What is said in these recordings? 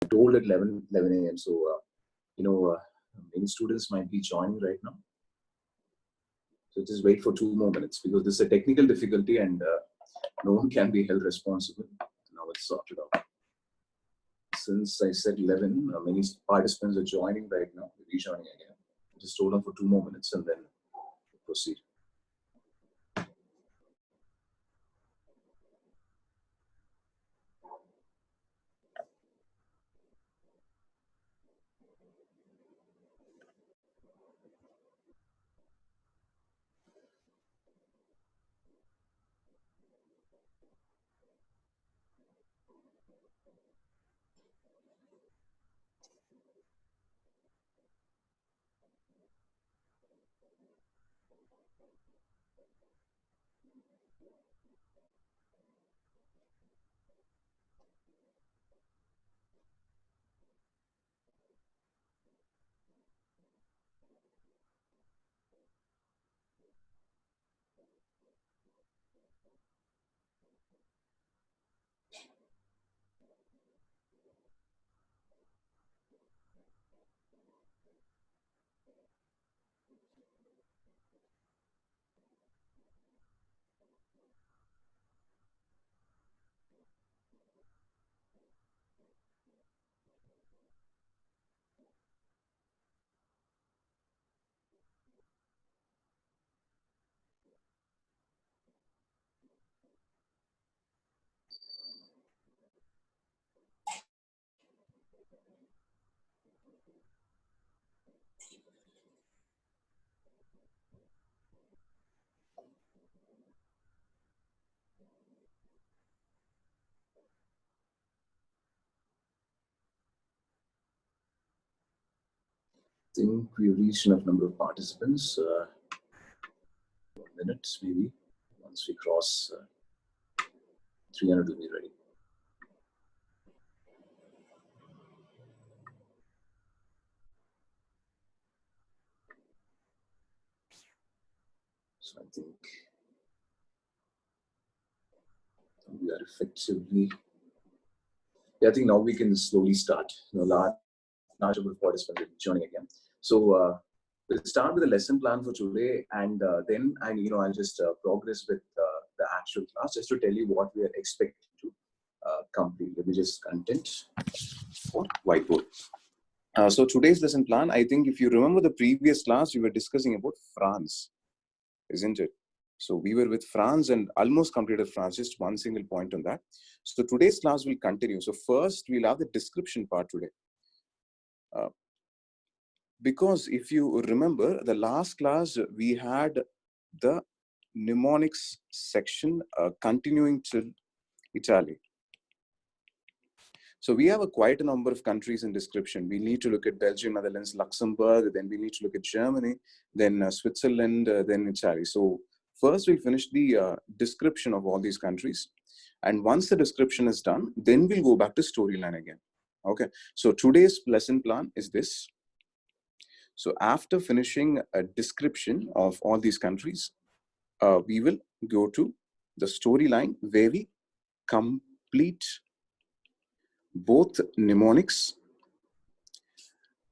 told at 11 a.m. So, many students might be joining right now. So just wait for 2 more minutes because this is a technical difficulty and no one can be held responsible. Now it's sorted out. Since I said 11, many participants are joining right now, rejoining again. Just hold on for 2 more minutes and then proceed. I think we reached enough number of participants. 1 minute maybe. Once we cross 300, we'll be ready. So I think we are effectively. Yeah, I think now we can slowly start. Large number of participants joining again. So we'll start with the lesson plan for today, and then I'll just progress with the actual class just to tell you what we are expecting to complete. Let me just content for whiteboard. So today's lesson plan, I think if you remember the previous class, we were discussing about France, isn't it? So we were with France and almost completed France, just one single point on that. So today's class will continue. So first we'll have the description part today. Because if you remember the last class, we had the mnemonics section continuing till Italy. So we have quite a number of countries in description. We need to look at Belgium, Netherlands, Luxembourg, then we need to look at Germany, then Switzerland, then Italy. So first we'll finish the description of all these countries. And once the description is done, then we'll go back to storyline again. Okay, so today's lesson plan is this. So after finishing a description of all these countries, we will go to the storyline where we complete both mnemonics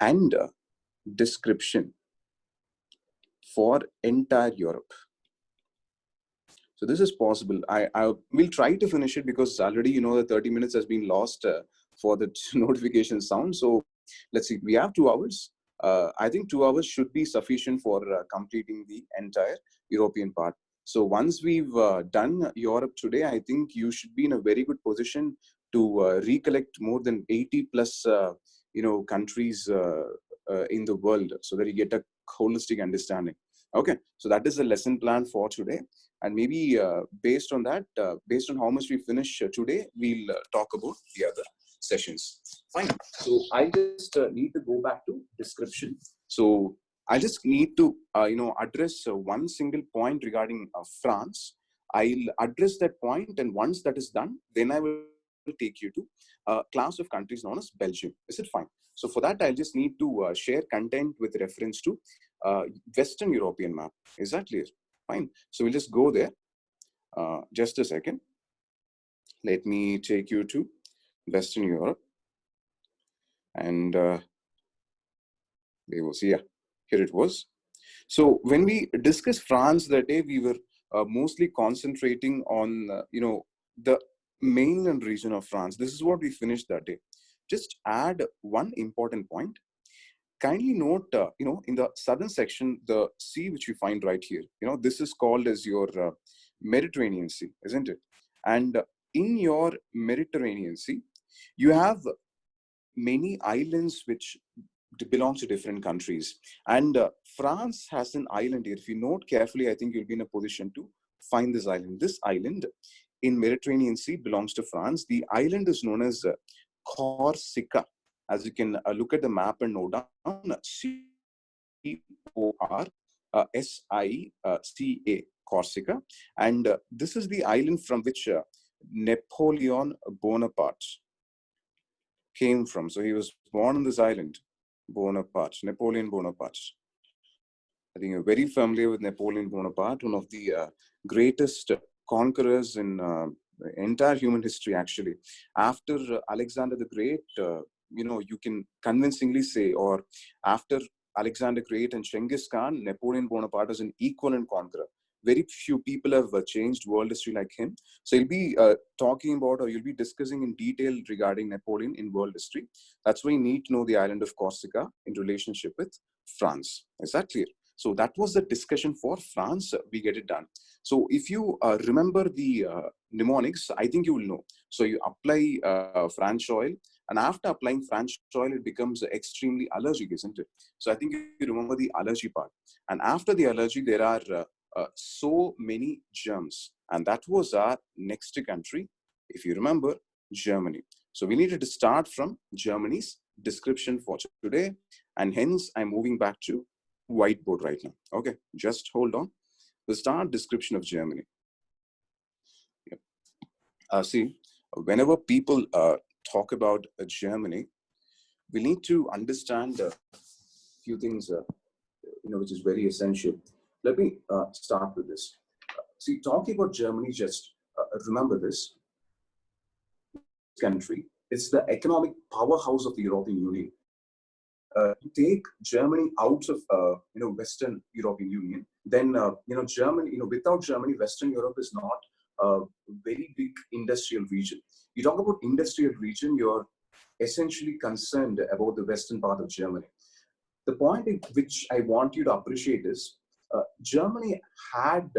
and description for entire Europe. So this is possible. I will try to finish it because already, the 30 minutes has been lost for the notification sound. So let's see, we have 2 hours. I think 2 hours should be sufficient for completing the entire European part. So once we've done Europe today, I think you should be in a very good position to recollect more than 80 plus, countries in the world so that you get a holistic understanding. Okay, so that is the lesson plan for today. And maybe based on that, based on how much we finish today, we'll talk about the other sessions. Fine. So I just need to go back to description. So I just need to, address one single point regarding France. I'll address that point, and once that is done, then I will take you to a class of countries known as Belgium. Is it fine? So for that, I'll just need to share content with reference to Western European map. Is that clear? Fine. So we'll just go there. Just a second. Let me take you to Western Europe. And there was, yeah, here it was. So when we discussed France that day, we were mostly concentrating on, the mainland region of France. This is what we finished that day. Just add one important point. Kindly note, in the southern section, the sea which you find right here, this is called as your Mediterranean Sea, isn't it? And in your Mediterranean Sea, you have many islands which belong to different countries. And France has an island here. If you note carefully, I think you'll be in a position to find this island. This island in Mediterranean Sea belongs to France. The island is known as Corsica. As you can look at the map and note down, Corsica. Corsica. And this is the island from which Napoleon Bonaparte came from. So he was born on this island, Napoleon Bonaparte. I think you're very familiar with Napoleon Bonaparte, one of the greatest conquerors in entire human history, actually. After Alexander the Great, you can convincingly say, or after Alexander Great and Genghis Khan, Napoleon Bonaparte is an equivalent conqueror. Very few people have changed world history like him. So you'll be talking about, or you'll be discussing in detail regarding Napoleon in world history. That's why you need to know the island of Corsica in relationship with France. Is that clear? So that was the discussion for France. We get it done. So if you remember the mnemonics, I think you will know. So you apply French oil, and after applying French oil, it becomes extremely allergic, isn't it? So I think you remember the allergy part. And after the allergy, there are so many germs. And that was our next country, if you remember, Germany. So we needed to start from Germany's description for today. And hence, I'm moving back to whiteboard right now. Okay, just hold on. We'll start description of Germany. Yep. See, whenever people talk about Germany, we need to understand a few things, which is very essential. Let me start with this. See, talking about Germany, just remember this country. It's the economic powerhouse of the European Union. You take Germany out of Western European Union, then Germany, without Germany, Western Europe is not a very big industrial region. You talk about industrial region, you're essentially concerned about the western part of Germany. The point in which I want you to appreciate is Germany had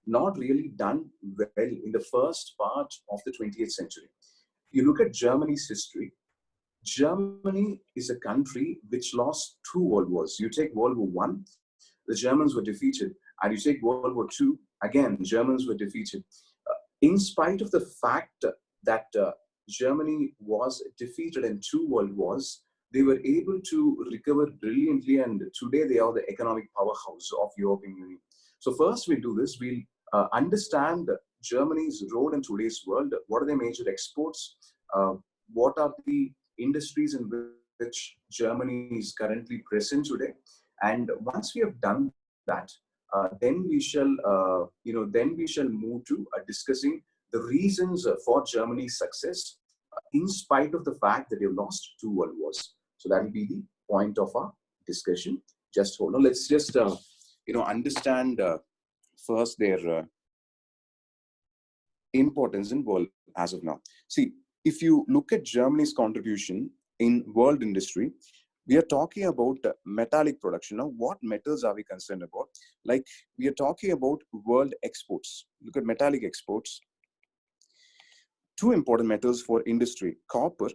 not really done well in the first part of the 20th century. You look at Germany's history. Germany is a country which lost two world wars. You take World War I, the Germans were defeated, and you take World War II, again, Germans were defeated. In spite of the fact that Germany was defeated in two world wars, they were able to recover brilliantly, and today they are the economic powerhouse of European Union. So first we'll do this, we'll understand Germany's role in today's world. What are their major exports? What are the industries in which Germany is currently present today? And once we have done that, then we shall move to discussing the reasons for Germany's success, in spite of the fact that they've lost two world wars. So that will be the point of our discussion. Just hold on. Let's just understand first their importance in world as of now. See, if you look at Germany's contribution in world industry, we are talking about metallic production. Now, what metals are we concerned about? Like, we are talking about world exports. Look at metallic exports. Two important metals for industry: copper,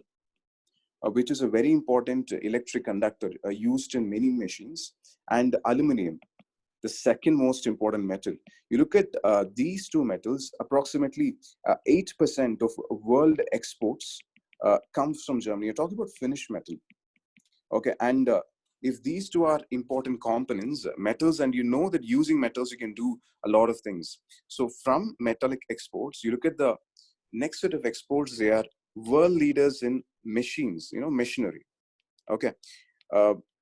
which is a very important electric conductor used in many machines, and aluminum, the second most important metal. You look at these two metals, approximately 8% of world exports comes from Germany. You're talking about finished metal. Okay, and if these two are important components, metals, and you know that using metals, you can do a lot of things. So from metallic exports, you look at the next set of exports, they are world leaders in machines, machinery. Okay,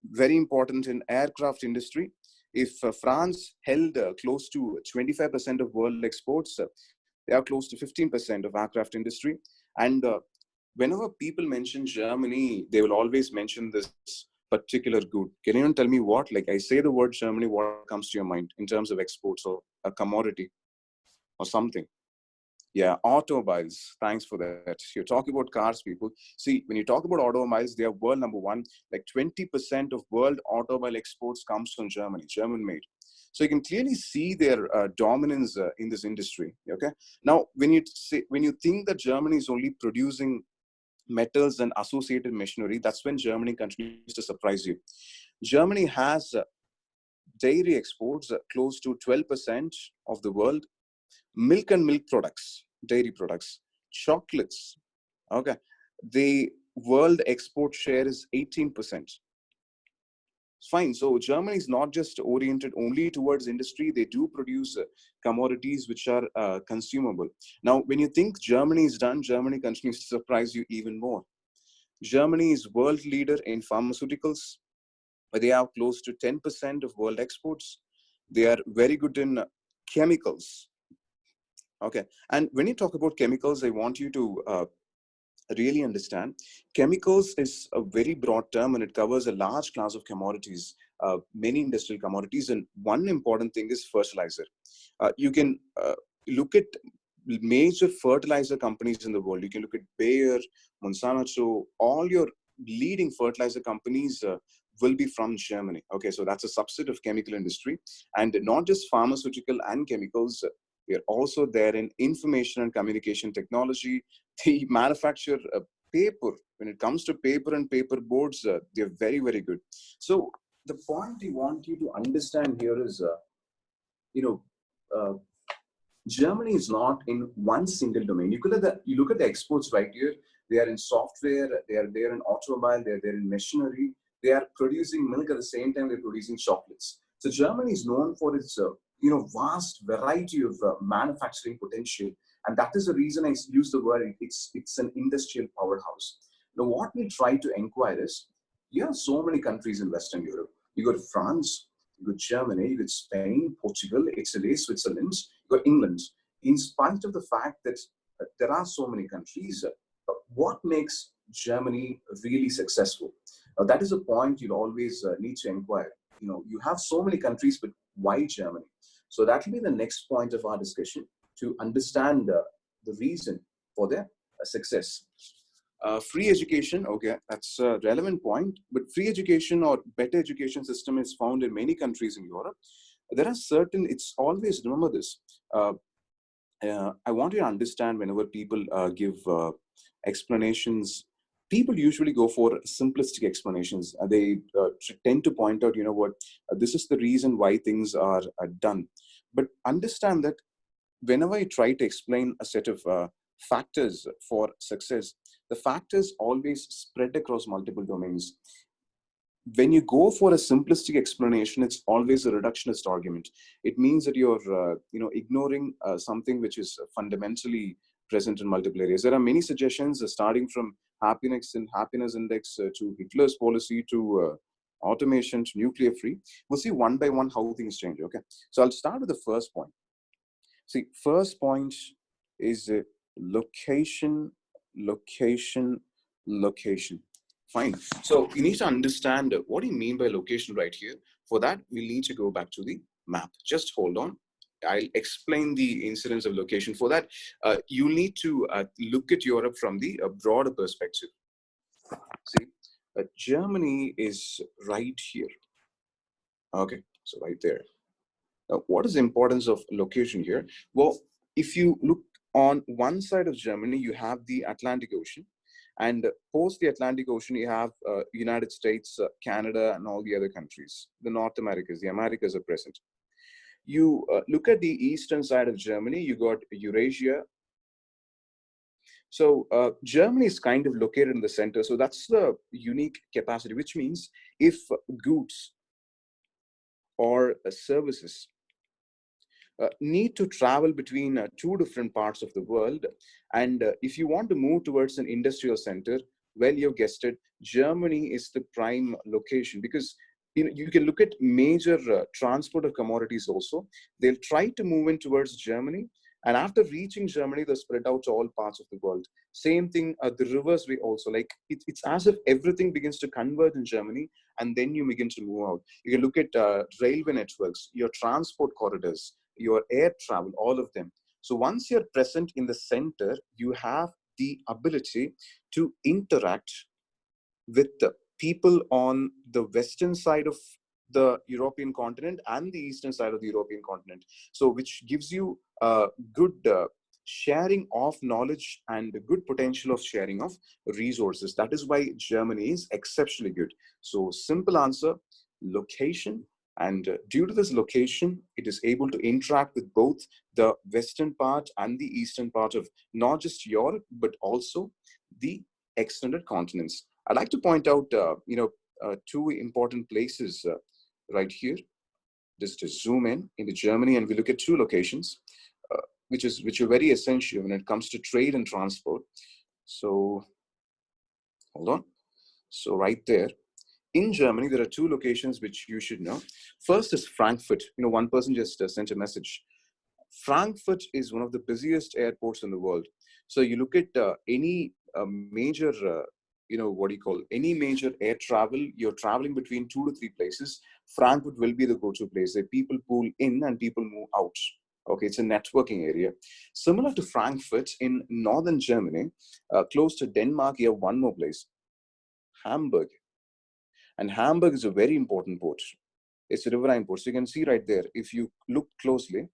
very important in aircraft industry. If France held close to 25% of world exports, they are close to 15% of aircraft industry. And whenever people mention Germany, they will always mention this particular good. Can anyone tell me what? Like I say the word Germany, what comes to your mind in terms of exports or a commodity or something? Yeah, automobiles. Thanks for that. You're talking about cars, people. See, when you talk about automobiles, they are world number one. Like 20% of world automobile exports comes from Germany, German made. So you can clearly see their dominance in this industry. Okay. Now, when you think that Germany is only producing metals and associated machinery, that's when Germany continues to surprise you. Germany has dairy exports close to 12% of the world, milk and milk products, dairy products, chocolates. Okay. The world export share is 18%. Fine. So Germany is not just oriented only towards industry. They do produce commodities which are consumable. Now, when you think Germany is done, Germany continues to surprise you even more. Germany is world leader in pharmaceuticals, where they have close to 10% of world exports. They are very good in chemicals. Okay. And when you talk about chemicals, I want you to really understand chemicals is a very broad term and it covers a large class of commodities, many industrial commodities. And one important thing is fertilizer. You can look at major fertilizer companies in the world. You can look at Bayer, Monsanto, all your leading fertilizer companies will be from Germany. Okay, so that's a subset of chemical industry, and not just pharmaceutical and chemicals. We are also there in information and communication technology. They manufacture paper. When it comes to paper and paper boards, they're very, very good. So the point I want you to understand here is, you know, uh, Germany is not in one single domain. You look at the exports right here. They are in software. They are there in automobile. They are there in machinery. They are producing milk at the same time they're producing chocolates. So Germany is known for its vast variety of manufacturing potential, and that is the reason I use the word. It's an industrial powerhouse. Now, what we try to inquire is, you have so many countries in Western Europe. You got France, you got Germany, you got Spain, Portugal, Italy, Switzerland, you got England. In spite of the fact that there are so many countries, what makes Germany really successful? That is a point you'll always need to inquire. You have so many countries, but why Germany? So that will be the next point of our discussion, to understand the reason for their success. Free education, okay, that's a relevant point, but free education or better education system is found in many countries in Europe. There are certain, it's always, remember this, I want you to understand whenever people give explanations, people usually go for simplistic explanations. They tend to point out, this is the reason why things are done. But understand that whenever I try to explain a set of factors for success, the factors always spread across multiple domains. When you go for a simplistic explanation, it's always a reductionist argument. It means that you're, ignoring something which is fundamentally present in multiple areas. There are many suggestions, starting from happiness and happiness index to Hitler's policy to automation to nuclear free. We'll see one by one how things change. Okay, so I'll start with the first point. See, first point is location, location, location. Fine. So you need to understand what do you mean by location right here. For that, we'll need to go back to the map. Just hold on. I'll explain the incidence of location. For that, you need to look at Europe from the broader perspective. See, Germany is right here. Okay, so right there. Now, what is the importance of location here? Well, if you look on one side of Germany, you have the Atlantic Ocean. And post the Atlantic Ocean, you have United States, Canada, and all the other countries. The North Americas, the Americas are present. You look at the eastern side of Germany, you got Eurasia. So Germany is kind of located in the center. So that's the unique capacity, which means if goods or services need to travel between two different parts of the world. And if you want to move towards an industrial center, well, you've guessed it, Germany is the prime location, because you can look at major transport of commodities also. They'll try to move in towards Germany. And after reaching Germany, they spread out to all parts of the world. Same thing, the rivers we also, like, it's as if everything begins to converge in Germany, and then you begin to move out. You can look at railway networks, your transport corridors, your air travel, all of them. So once you're present in the center, you have the ability to interact with the people on the western side of the European continent and the eastern side of the European continent. So which gives you a good sharing of knowledge and a good potential of sharing of resources. That is why Germany is exceptionally good. So simple answer, location. And due to this location, it is able to interact with both the western part and the eastern part of not just Europe, but also the extended continents. I'd like to point out, two important places right here. Just to zoom in into Germany, and we look at two locations, which are very essential when it comes to trade and transport. So, hold on. So right there, in Germany, there are two locations which you should know. First is Frankfurt. One person just sent a message. Frankfurt is one of the busiest airports in the world. So you look at any major, any major air travel, you're traveling between 2 to 3 places, Frankfurt will be the go-to place. That people pull in and people move out. Okay, it's a networking area. Similar to Frankfurt, in northern Germany, close to Denmark, you have one more place, Hamburg. And Hamburg is a very important port. It's a riverine port. So you can see right there, if you look closely,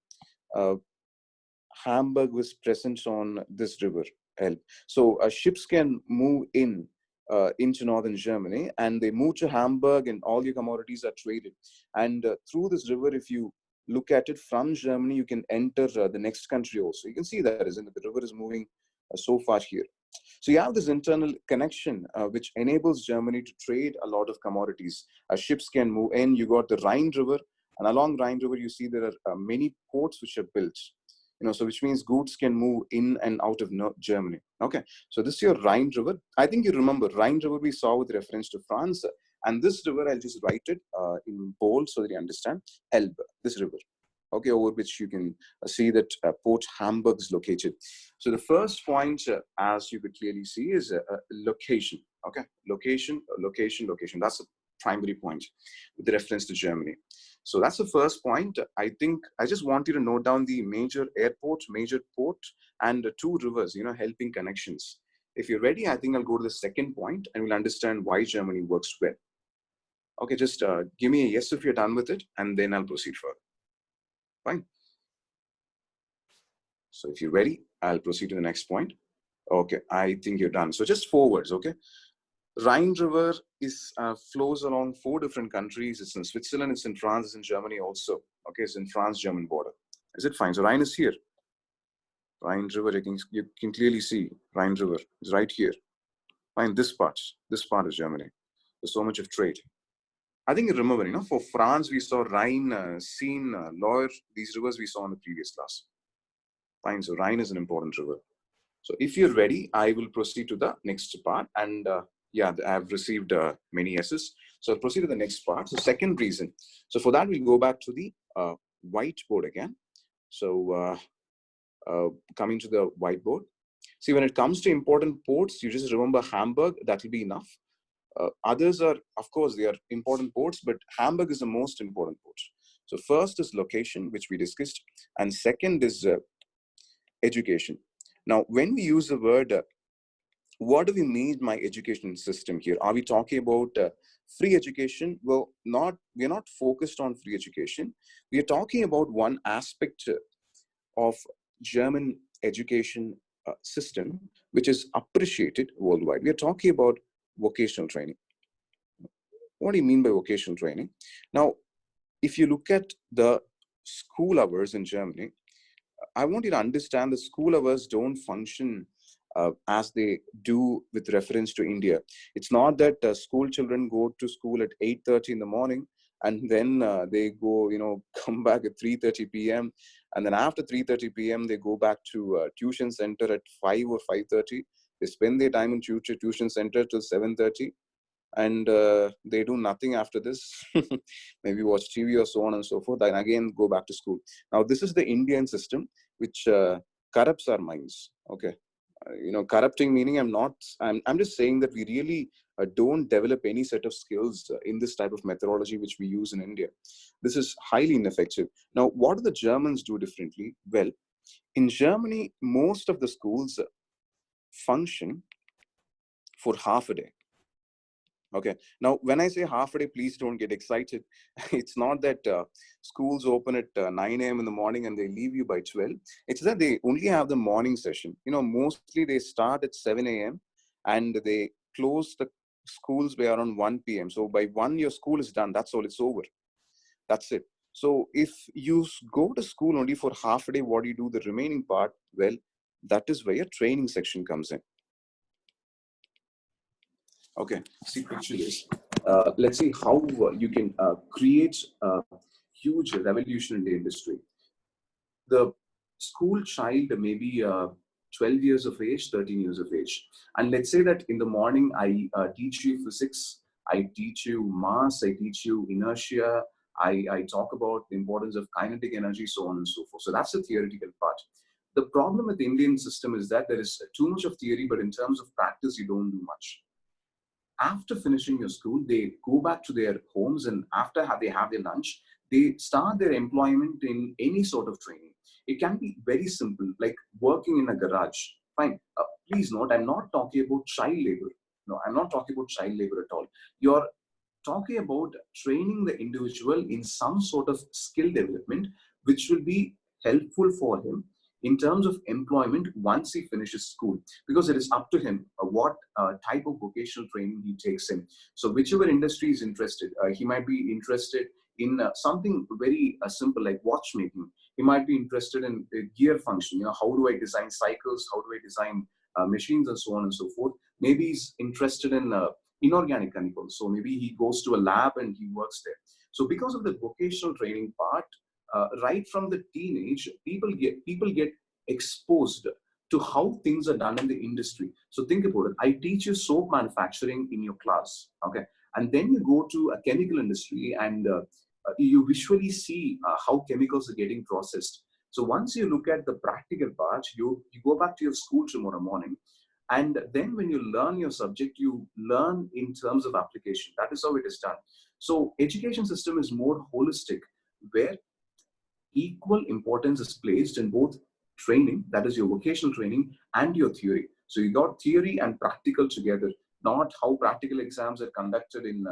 Hamburg was present on this river, Elbe. So ships can move into northern Germany, and they move to Hamburg, and all your commodities are traded. And through this river, if you look at it from Germany, you can enter the next country also. You can see that, isn't it? The river is moving so far here. So you have this internal connection which enables Germany to trade a lot of commodities. Ships can move in. You got the Rhine River, and along Rhine River, you see there are many ports which are built. So which means goods can move in and out of Germany. Okay, so this is your Rhine River. I think you remember Rhine River we saw with reference to France, and this river, I'll just write it in bold so that you understand. Elbe, this river. Okay, over which you can see that Port Hamburg is located. So the first point, as you could clearly see, is location. Okay, location. That's a primary point with reference to Germany. So that's the first point. I think I just want you to note down the major airport, major port, and two rivers, helping connections. If you're ready, I think I'll go to the second point, and we'll understand why Germany works well. Okay, just give me a yes if you're done with it, and then I'll proceed further. Fine. So if you're ready, I'll proceed to the next point. Okay, I think you're done. So just 4 words, okay? Rhine River flows along 4 different countries. It's in Switzerland, it's in France, it's in Germany also. Okay, it's in France-German border. Is it fine? So Rhine is here. Rhine River, you can clearly see Rhine River is right here. Fine, this part is Germany. There's so much of trade. I think you remember, for France, we saw Rhine, Seine, Loire, these rivers we saw in the previous class. Fine, so Rhine is an important river. So if you're ready, I will proceed to the next part. And yeah, I've received many yeses. So I'll proceed to the next part. So second reason. So for that, we'll go back to the whiteboard again. So coming to the whiteboard. See, when it comes to important ports, you just remember Hamburg, that will be enough. Others are, of course, they are important ports, but Hamburg is the most important port. So first is location, which we discussed. And second is education. Now, when we use the word, what do we mean by education system here? Are we talking about free education? Well, we're not focused on free education. We are talking about one aspect of German education system, which is appreciated worldwide. We are talking about vocational training. What do you mean by vocational training? Now, if you look at the school hours in Germany, I want you to understand the school hours don't function as they do with reference to India. It's not that school children go to school at 8:30 in the morning, and then they go, come back at 3:30 p.m. And then after 3:30 p.m., they go back to tuition center at 5 or 5:30. They spend their time in tuition center till 7:30. And they do nothing after this. Maybe watch TV or so on and so forth, and again go back to school. Now, this is the Indian system. which corrupts our minds. Okay. Corrupting meaning I'm just saying that we really don't develop any set of skills in this type of methodology which we use in India. This is highly ineffective. Now, what do the Germans do differently? Well, in Germany, most of the schools function for half a day. Okay. Now, when I say half a day, please don't get excited. It's not that schools open at 9 a.m. in the morning and they leave you by 12. It's that they only have the morning session. Mostly they start at 7 a.m. and they close the schools by around 1 p.m. So by 1, your school is done. That's all. It's over. That's it. So if you go to school only for half a day, what do you do the remaining part? Well, that is where your training section comes in. Okay, see, picture this. Let's see how you can create a huge revolution in the industry. The school child may be 12 years of age, 13 years of age. And let's say that in the morning, I teach you physics, I teach you mass, I teach you inertia, I talk about the importance of kinetic energy, so on and so forth. So that's the theoretical part. The problem with the Indian system is that there is too much of theory, but in terms of practice, you don't do much. After finishing your school, they go back to their homes, and after they have their lunch, they start their employment in any sort of training. It can be very simple, like working in a garage. Fine. Please note, I'm not talking about child labor. No, I'm not talking about child labor at all. You're talking about training the individual in some sort of skill development, which will be helpful for him in terms of employment once he finishes school, because it is up to him what type of vocational training he takes in. So whichever industry is interested, he might be interested in something very simple like watchmaking. He might be interested in gear function. How do I design cycles? How do I design machines and so on and so forth? Maybe he's interested in inorganic chemicals. So maybe he goes to a lab and he works there. So because of the vocational training part, right from the teenage, people get exposed to how things are done in the industry. So think about it. I teach you soap manufacturing in your class, okay? And then you go to a chemical industry and you visually see how chemicals are getting processed. So once you look at the practical part, you go back to your school tomorrow morning. And then when you learn your subject, you learn in terms of application. That is how it is done. So education system is more holistic, where equal importance is placed in both training, that is your vocational training, and your theory. So you got theory and practical together, not how practical exams are conducted in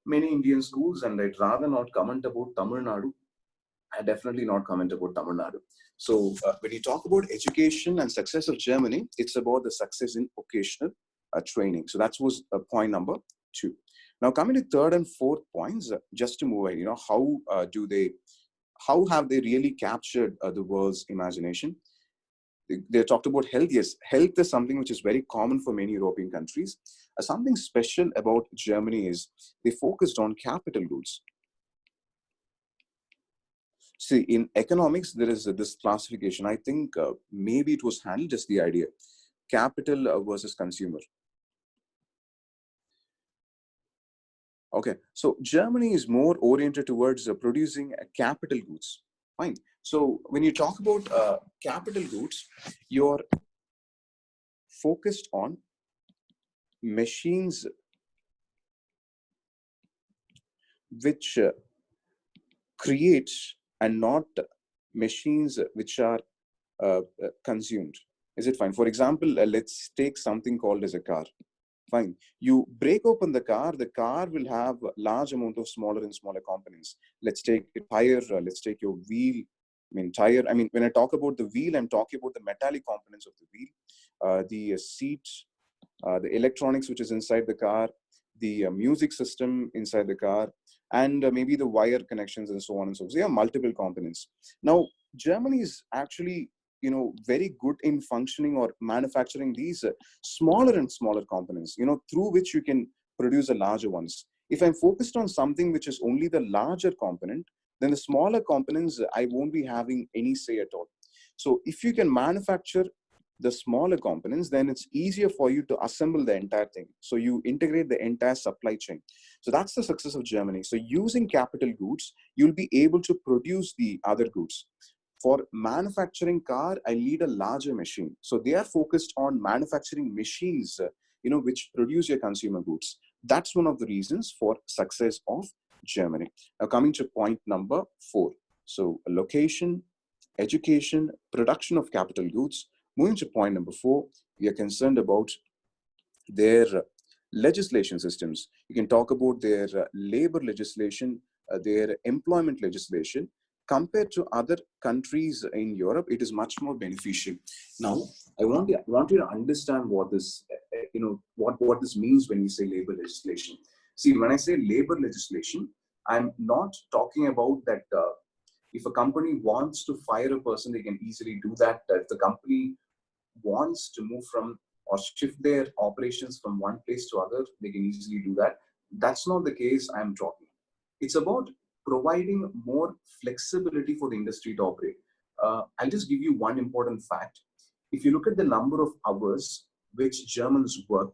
many Indian schools. And I'd rather not comment about Tamil Nadu. I definitely not comment about Tamil Nadu. So when you talk about education and success of Germany, it's about the success in vocational training. So that was point number 2. Now coming to third and fourth points, just to move ahead, how have they really captured the world's imagination? They talked about health. Yes, health is something which is very common for many European countries. Something special about Germany is they focused on capital goods. See, in economics, there is this classification. I think maybe it was handled just the idea. Capital versus consumer. Okay, so Germany is more oriented towards producing capital goods. Fine. So when you talk about capital goods, you're focused on machines which create and not machines which are consumed. Is it fine? For example, let's take something called as a car. Fine. You break open the car will have a large amount of smaller and smaller components. Let's take a tire, let's take your wheel. Tire. When I talk about the wheel, I'm talking about the metallic components of the wheel, the seat, the electronics which is inside the car, the music system inside the car, and maybe the wire connections and so on and so forth. So there are multiple components. Now, Germany is actually very good in functioning or manufacturing these smaller and smaller components, through which you can produce the larger ones. If I'm focused on something which is only the larger component, then the smaller components, I won't be having any say at all. So if you can manufacture the smaller components, then it's easier for you to assemble the entire thing. So you integrate the entire supply chain. So that's the success of Germany. So using capital goods, you'll be able to produce the other goods. For manufacturing car, I need a larger machine. So they are focused on manufacturing machines, which produce your consumer goods. That's one of the reasons for success of Germany. Now coming to point number 4. So location, education, production of capital goods. Moving to point number 4, we are concerned about their legislation systems. You can talk about their labor legislation, their employment legislation. Compared to other countries in Europe, it is much more beneficial. Now, I want you to understand what this, what this means when we say labor legislation. See, when I say labor legislation, I'm not talking about that. If a company wants to fire a person, they can easily do that. If the company wants to move from or shift their operations from one place to other, they can easily do that. That's not the case I'm talking. It's about providing more flexibility for the industry to operate. I'll just give you one important fact. If you look at the number of hours which Germans work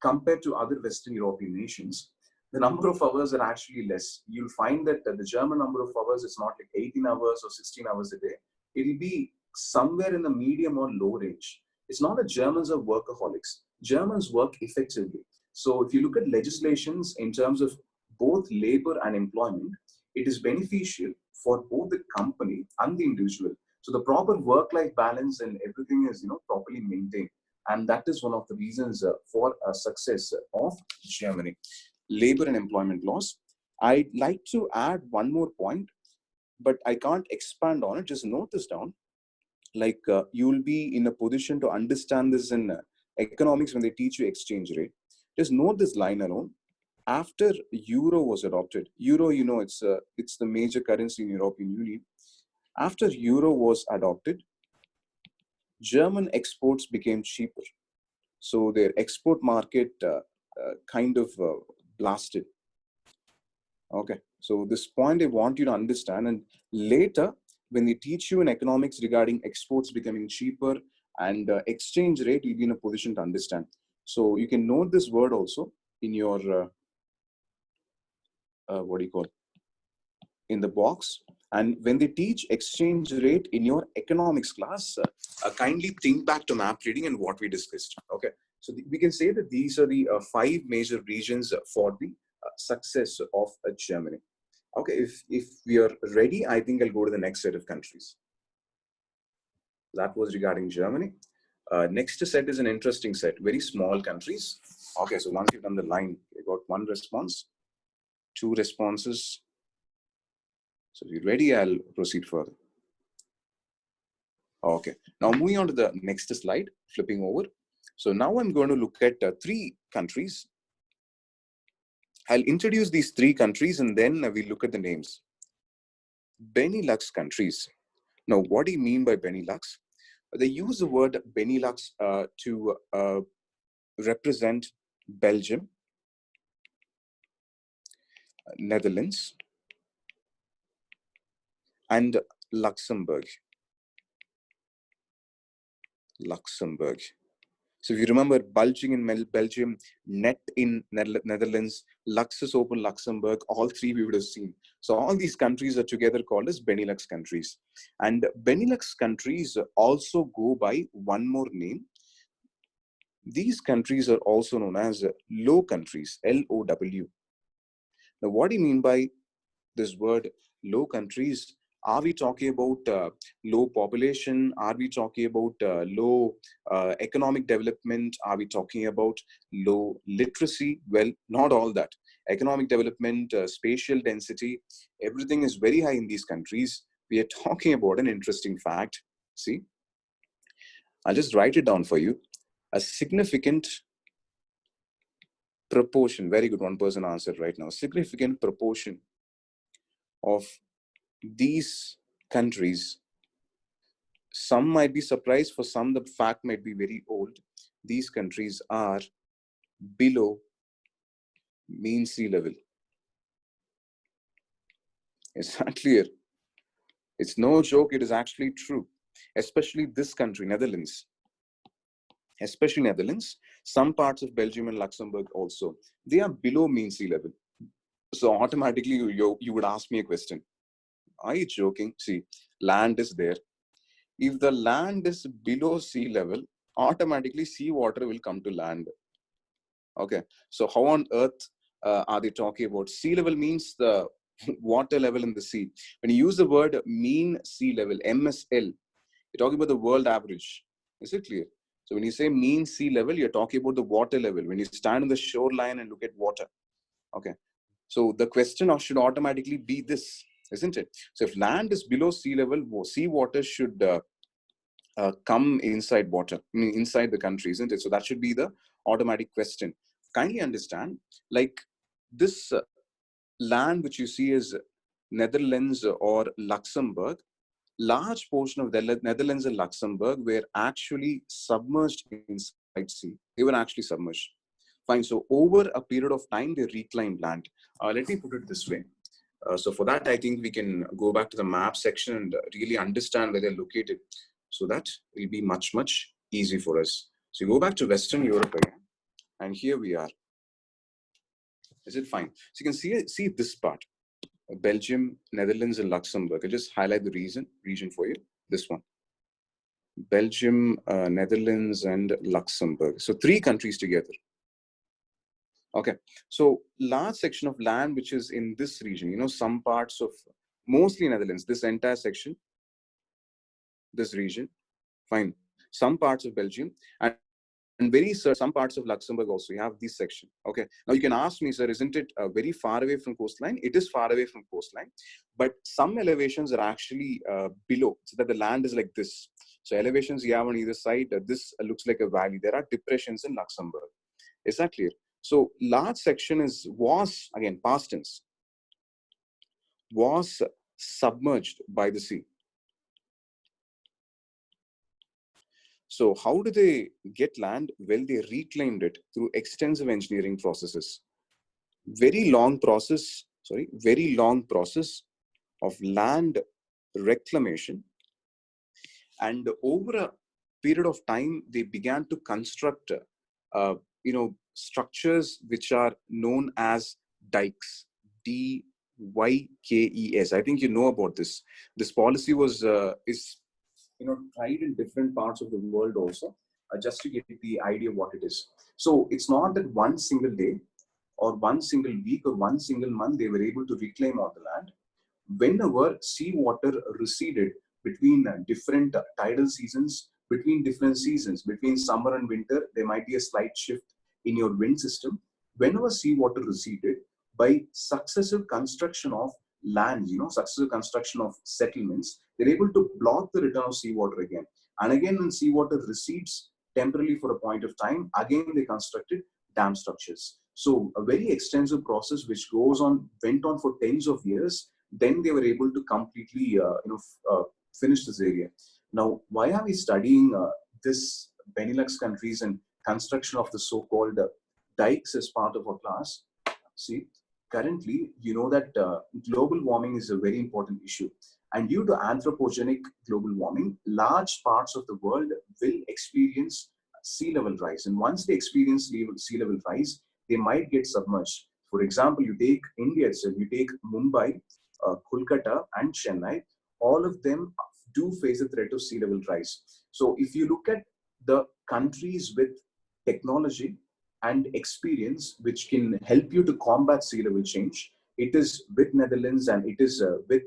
compared to other Western European nations, the number of hours are actually less. You'll find that the German number of hours is not like 18 hours or 16 hours a day. It'll be somewhere in the medium or low range. It's not that Germans are workaholics. Germans work effectively. So if you look at legislations in terms of both labor and employment, it is beneficial for both the company and the individual. So the proper work-life balance and everything is properly maintained. And that is one of the reasons for a success of Germany. Labor and employment laws. I'd like to add one more point, but I can't expand on it. Just note this down. Like you'll be in a position to understand this in economics when they teach you exchange rate. Just note this line alone. After euro was adopted, euro, it's the major currency in European Union. After euro was adopted, German exports became cheaper. So their export market kind of blasted. Okay, so this point I want you to understand, and later when they teach you in economics regarding exports becoming cheaper and exchange rate, you'll be in a position to understand. So you can note this word also in your, in the box. And when they teach exchange rate in your economics class, kindly think back to map reading and what we discussed. Okay, so we can say that these are the 5 major regions for the success of Germany. Okay, if we are ready, I think I'll go to the next set of countries. That was regarding Germany. Next set is an interesting set, very small countries. Okay, so once you've done the line, you got 1 response, 2 responses. So if you're ready, I'll proceed further. Okay, now moving on to the next slide, flipping over. So now I'm going to look at 3 countries. I'll introduce these 3 countries and then we look at the names. Benelux countries. Now, what do you mean by Benelux? They use the word Benelux to represent Belgium, Netherlands, and Luxembourg. So if you remember, bulging in Belgium, net in Netherlands, Lux is open Luxembourg, all 3 we would have seen. So all these countries are together called as Benelux countries. And Benelux countries also go by one more name. These countries are also known as low countries, L-O-W. Now, what do you mean by this word low countries? Are we talking about low population? Are we talking about low economic development? Are we talking about low literacy? Well, not all that. Economic development, spatial density, everything is very high in these countries. We are talking about an interesting fact. See, I'll just write it down for you. A significant proportion, very good, 1 person answered right now, significant proportion of these countries, some might be surprised, for some the fact might be very old, these countries are below mean sea level. Is that clear? It's no joke, it is actually true. Especially this country, Netherlands. Especially Netherlands, some parts of Belgium and Luxembourg also, they are below mean sea level. So automatically you would ask me a question. Are you joking? See, land is there. If the land is below sea level, automatically seawater will come to land. Okay, so how on earth are they talking about? Sea level means the water level in the sea. When you use the word mean sea level, MSL, you're talking about the world average. Is it clear? So when you say mean sea level, you're talking about the water level. When you stand on the shoreline and look at water. Okay. So the question should automatically be this, isn't it? So if land is below sea level, seawater should come inside water, I mean, inside the country, isn't it? So that should be the automatic question. Kindly understand, like this land which you see is Netherlands or Luxembourg, large portion of the Netherlands and Luxembourg were actually submerged inside sea. They were actually submerged. Fine. So over a period of time, they reclaimed land. Let me put it this way. So for that, I think we can go back to the map section and really understand where they're located. So that will be much, much easy for us. So you go back to Western Europe again, and here we are. Is it fine? So you can see this part. Belgium, Netherlands, and Luxembourg. I just highlight the region for you. This one. Belgium, Netherlands, and Luxembourg. So 3 countries together. Okay. So large section of land which is in this region, you know, some parts of mostly Netherlands, this entire section, this region, fine. Some parts of Belgium, and very some parts of Luxembourg also. You have this section. Okay. Now you can ask me, sir, isn't it very far away from coastline? It is far away from coastline, but some elevations are actually below, so that the land is like this. So elevations you have on either side, this looks like a valley. There are depressions in Luxembourg. Is that clear? So large section was again past tense, was submerged by the sea. So how do they get land? Well, they reclaimed it through extensive engineering processes. Very long process of land reclamation. And over a period of time, they began to construct, structures which are known as dikes. DYKES. I think you know about this. This policy is tried in different parts of the world also, just to get the idea of what it is. So it's not that one single day or one single week or one single month they were able to reclaim all the land. Whenever seawater receded between different tidal seasons, between summer and winter, there might be a slight shift in your wind system. Whenever seawater receded, by successive construction of land, successive construction of settlements, they're able to block the return of seawater again. And again, when seawater recedes temporarily for a point of time, again they constructed dam structures. So a very extensive process which went on for tens of years. Then they were able to completely, finish this area. Now, why are we studying this Benelux countries and construction of the so-called dikes as part of our class? See, currently, you know that global warming is a very important issue. And due to anthropogenic global warming, large parts of the world will experience sea level rise. And once they experience sea level rise, they might get submerged. For example, you take India itself, you take Mumbai, Kolkata, and Chennai, all of them do face a threat of sea level rise. So if you look at the countries with technology and experience which can help you to combat sea level change, it is with Netherlands and it is with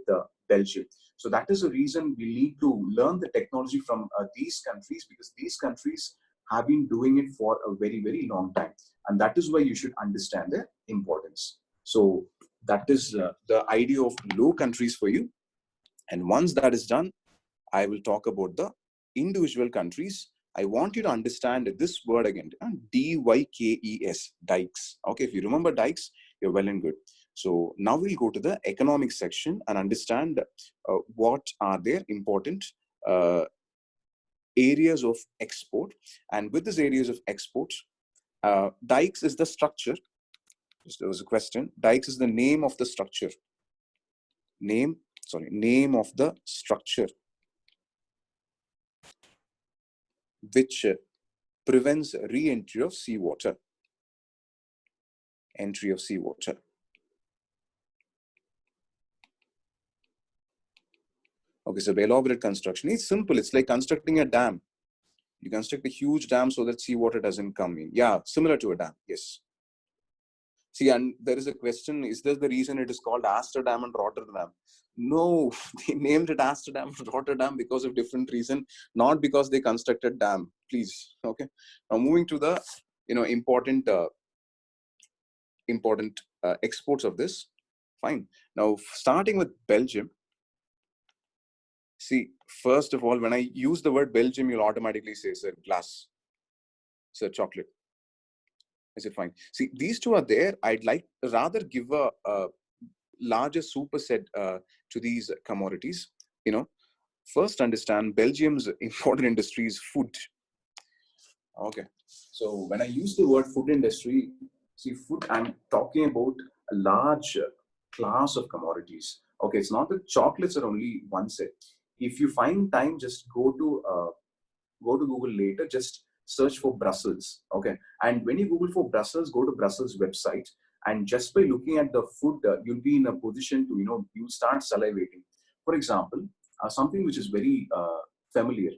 Belgium. So that is the reason we need to learn the technology from these countries, because these countries have been doing it for a very, very long time. And that is why you should understand their importance. So that is the idea of low countries for you. And once that is done, I will talk about the individual countries. I want you to understand this word again, DYKES, dikes. Okay, if you remember dikes, you're well and good. So now we'll go to the economic section and understand what are their important areas of export. And with these areas of export, dikes is the structure. There was a question. Dikes is the name of the structure. Name of the structure which prevents re-entry of seawater. Entry of seawater. Okay, so elaborate construction. It's simple. It's like constructing a dam. You construct a huge dam so that seawater doesn't come in. Yeah, similar to a dam. Yes. See, and there is a question, is this the reason it is called Amsterdam and Rotterdam? No, they named it Amsterdam and Rotterdam because of different reason, not because they constructed dam. Please, okay. Now moving to the, important exports of this. Fine. Now starting with Belgium. See, first of all, when I use the word Belgium, you'll automatically say, sir, glass, sir, chocolate. Is it fine? See, these two are there. I'd like rather give a larger superset to these commodities. First understand Belgium's important industry is food. Okay. So when I use the word food industry, see, food, I'm talking about a large class of commodities. Okay, it's not that chocolates are only one set. If you find time, just go to Google later, just search for Brussels. Okay. And when you Google for Brussels, go to Brussels website. And just by looking at the food, you'll be in a position to, you'll start salivating. For example, something which is very familiar,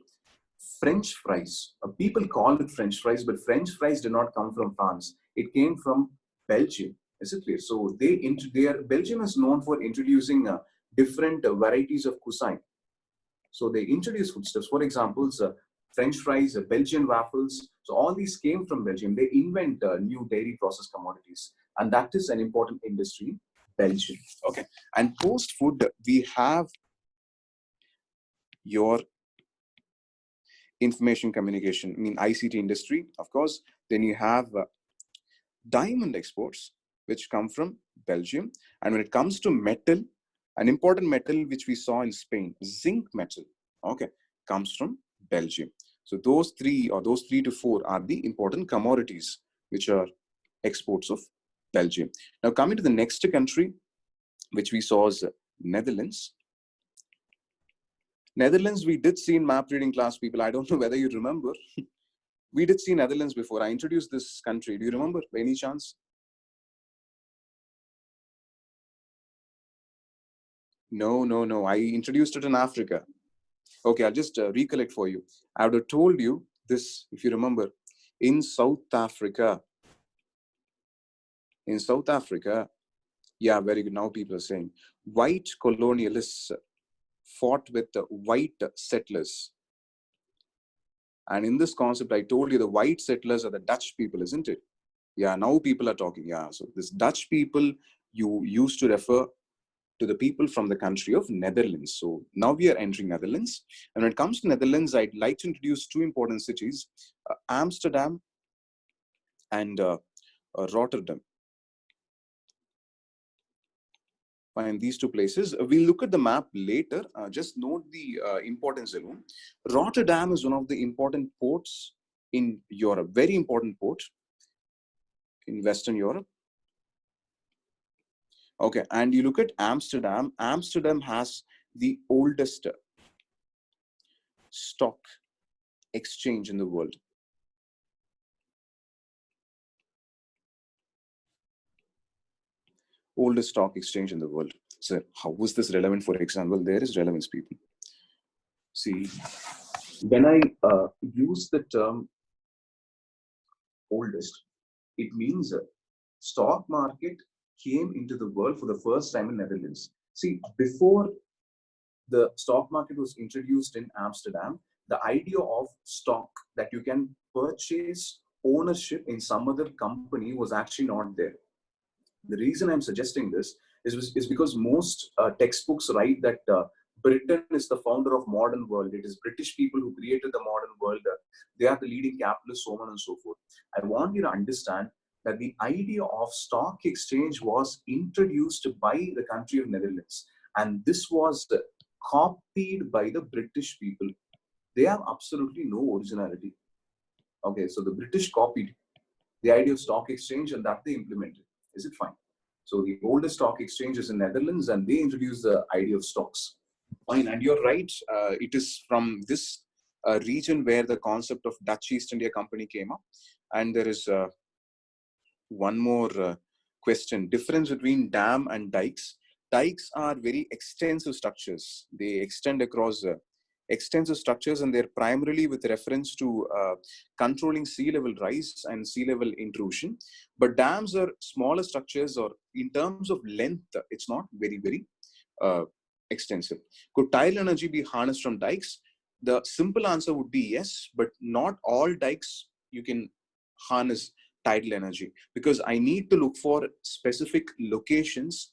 French fries. People call it French fries, but French fries did not come from France. It came from Belgium. Is it clear? So Belgium is known for introducing different varieties of cuisine. So they introduce foodstuffs. For example, French fries, Belgian waffles. So all these came from Belgium. They invent new dairy processed commodities. And that is an important industry, Belgium. Okay. And post food, we have your information communication, ICT industry, of course. Then you have diamond exports, which come from Belgium. And when it comes to metal, an important metal which we saw in Spain, zinc metal, okay, comes from Belgium. So those three to four are the important commodities which are exports of Belgium. Now coming to the next country, which we saw is Netherlands. Netherlands, we did see in map reading class, people. I don't know whether you remember. We did see Netherlands before. I introduced this country. Do you remember by any chance? No. I introduced it in Africa. Okay, I'll just recollect for you. I would have told you this, if you remember, in South Africa. Yeah, very good. Now people are saying white colonialists fought with the white settlers. And in this concept, I told you the white settlers are the Dutch people, isn't it? Yeah, now people are talking. Yeah, so this Dutch people, you used to refer to the people from the country of Netherlands. So now we are entering Netherlands. And when it comes to Netherlands, I'd like to introduce two important cities, Amsterdam and Rotterdam. Find these two places. We'll look at the map later. Just note the importance alone. Rotterdam is one of the important ports in Europe, very important port in Western Europe. Okay, and you look at Amsterdam. Amsterdam has the oldest stock exchange in the world. Oldest stock exchange in the world. So how is this relevant for example? There is relevance, people. See, when I use the term oldest, it means stock market came into the world for the first time in Netherlands. See, before the stock market was introduced in Amsterdam, the idea of stock that you can purchase ownership in some other company was actually not there. The reason I'm suggesting this is because most textbooks write that Britain is the founder of modern world. It is British people who created the modern world. They are the leading capitalists, so on and so forth. I want you to understand that the idea of stock exchange was introduced by the country of Netherlands. And this was copied by the British people. They have absolutely no originality. Okay, so the British copied the idea of stock exchange and that they implemented. Is it fine? So the oldest stock exchange is in Netherlands and they introduced the idea of stocks. Fine, and you're right. It is from this region where the concept of Dutch East India Company came up. And there is one more question. Difference between dam and dikes. dikes are very extensive structures. They extend across extensive structures, and they're primarily with reference to controlling sea level rise and sea level intrusion. But dams are smaller structures, or in terms of length, it's not very, very uh, extensive. Could tidal energy be harnessed from dikes? The simple answer would be yes, but not all dikes you can harness tidal energy, because I need to look for specific locations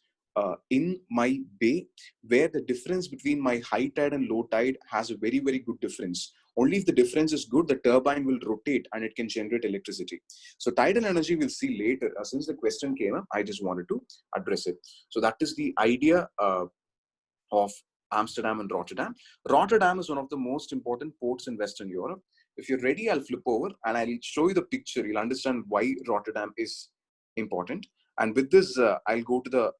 in my bay where the difference between my high tide and low tide has a very, very good difference. Only if the difference is good, the turbine will rotate and it can generate electricity. So tidal energy we'll see later. Since the question came up, I just wanted to address it. So that is the idea of Amsterdam and Rotterdam. Rotterdam is one of the most important ports in Western Europe. If you're ready, I'll flip over and I'll show you the picture. You'll understand why Rotterdam is important. And with this, I'll go to the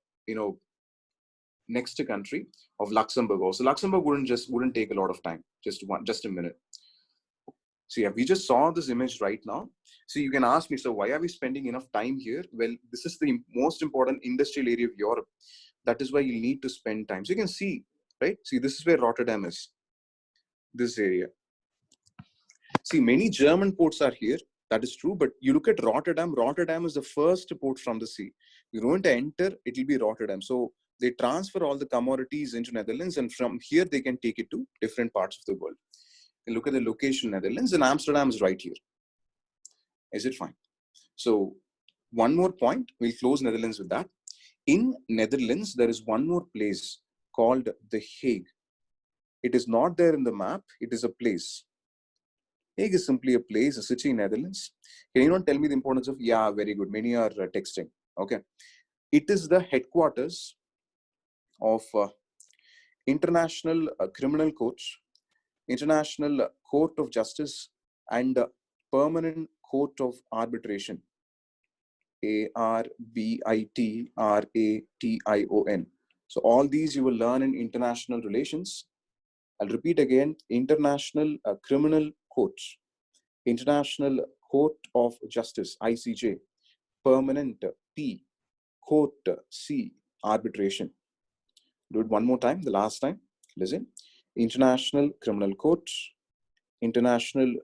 next country of Luxembourg. Also, Luxembourg wouldn't take a lot of time. Just a minute. So yeah, we just saw this image right now. So you can ask me, so why are we spending enough time here? Well, this is the most important industrial area of Europe. That is why you need to spend time. So you can see, right? See, this is where Rotterdam is, this area. See, many German ports are here. That is true. But you look at Rotterdam. Rotterdam is the first port from the sea. You're going to enter, it will be Rotterdam. So they transfer all the commodities into Netherlands, and from here they can take it to different parts of the world. And look at the location, Netherlands, and Amsterdam is right here. Is it fine? So one more point, we'll close Netherlands with that. In Netherlands, there is one more place called The Hague. It is not there in the map. It is a place. Hague is simply a place, a city in Netherlands. Can you not tell me the importance of? Yeah, very good. Many are texting. Okay. It is the headquarters of International Criminal Court, International Court of Justice, and Permanent Court of Arbitration. ARBITRATION. So all these you will learn in international relations. I'll repeat again: International Criminal Court, International Court of Justice (ICJ), Permanent P, Court C, Arbitration. Do it one more time. The last time. Listen: International Criminal Court, International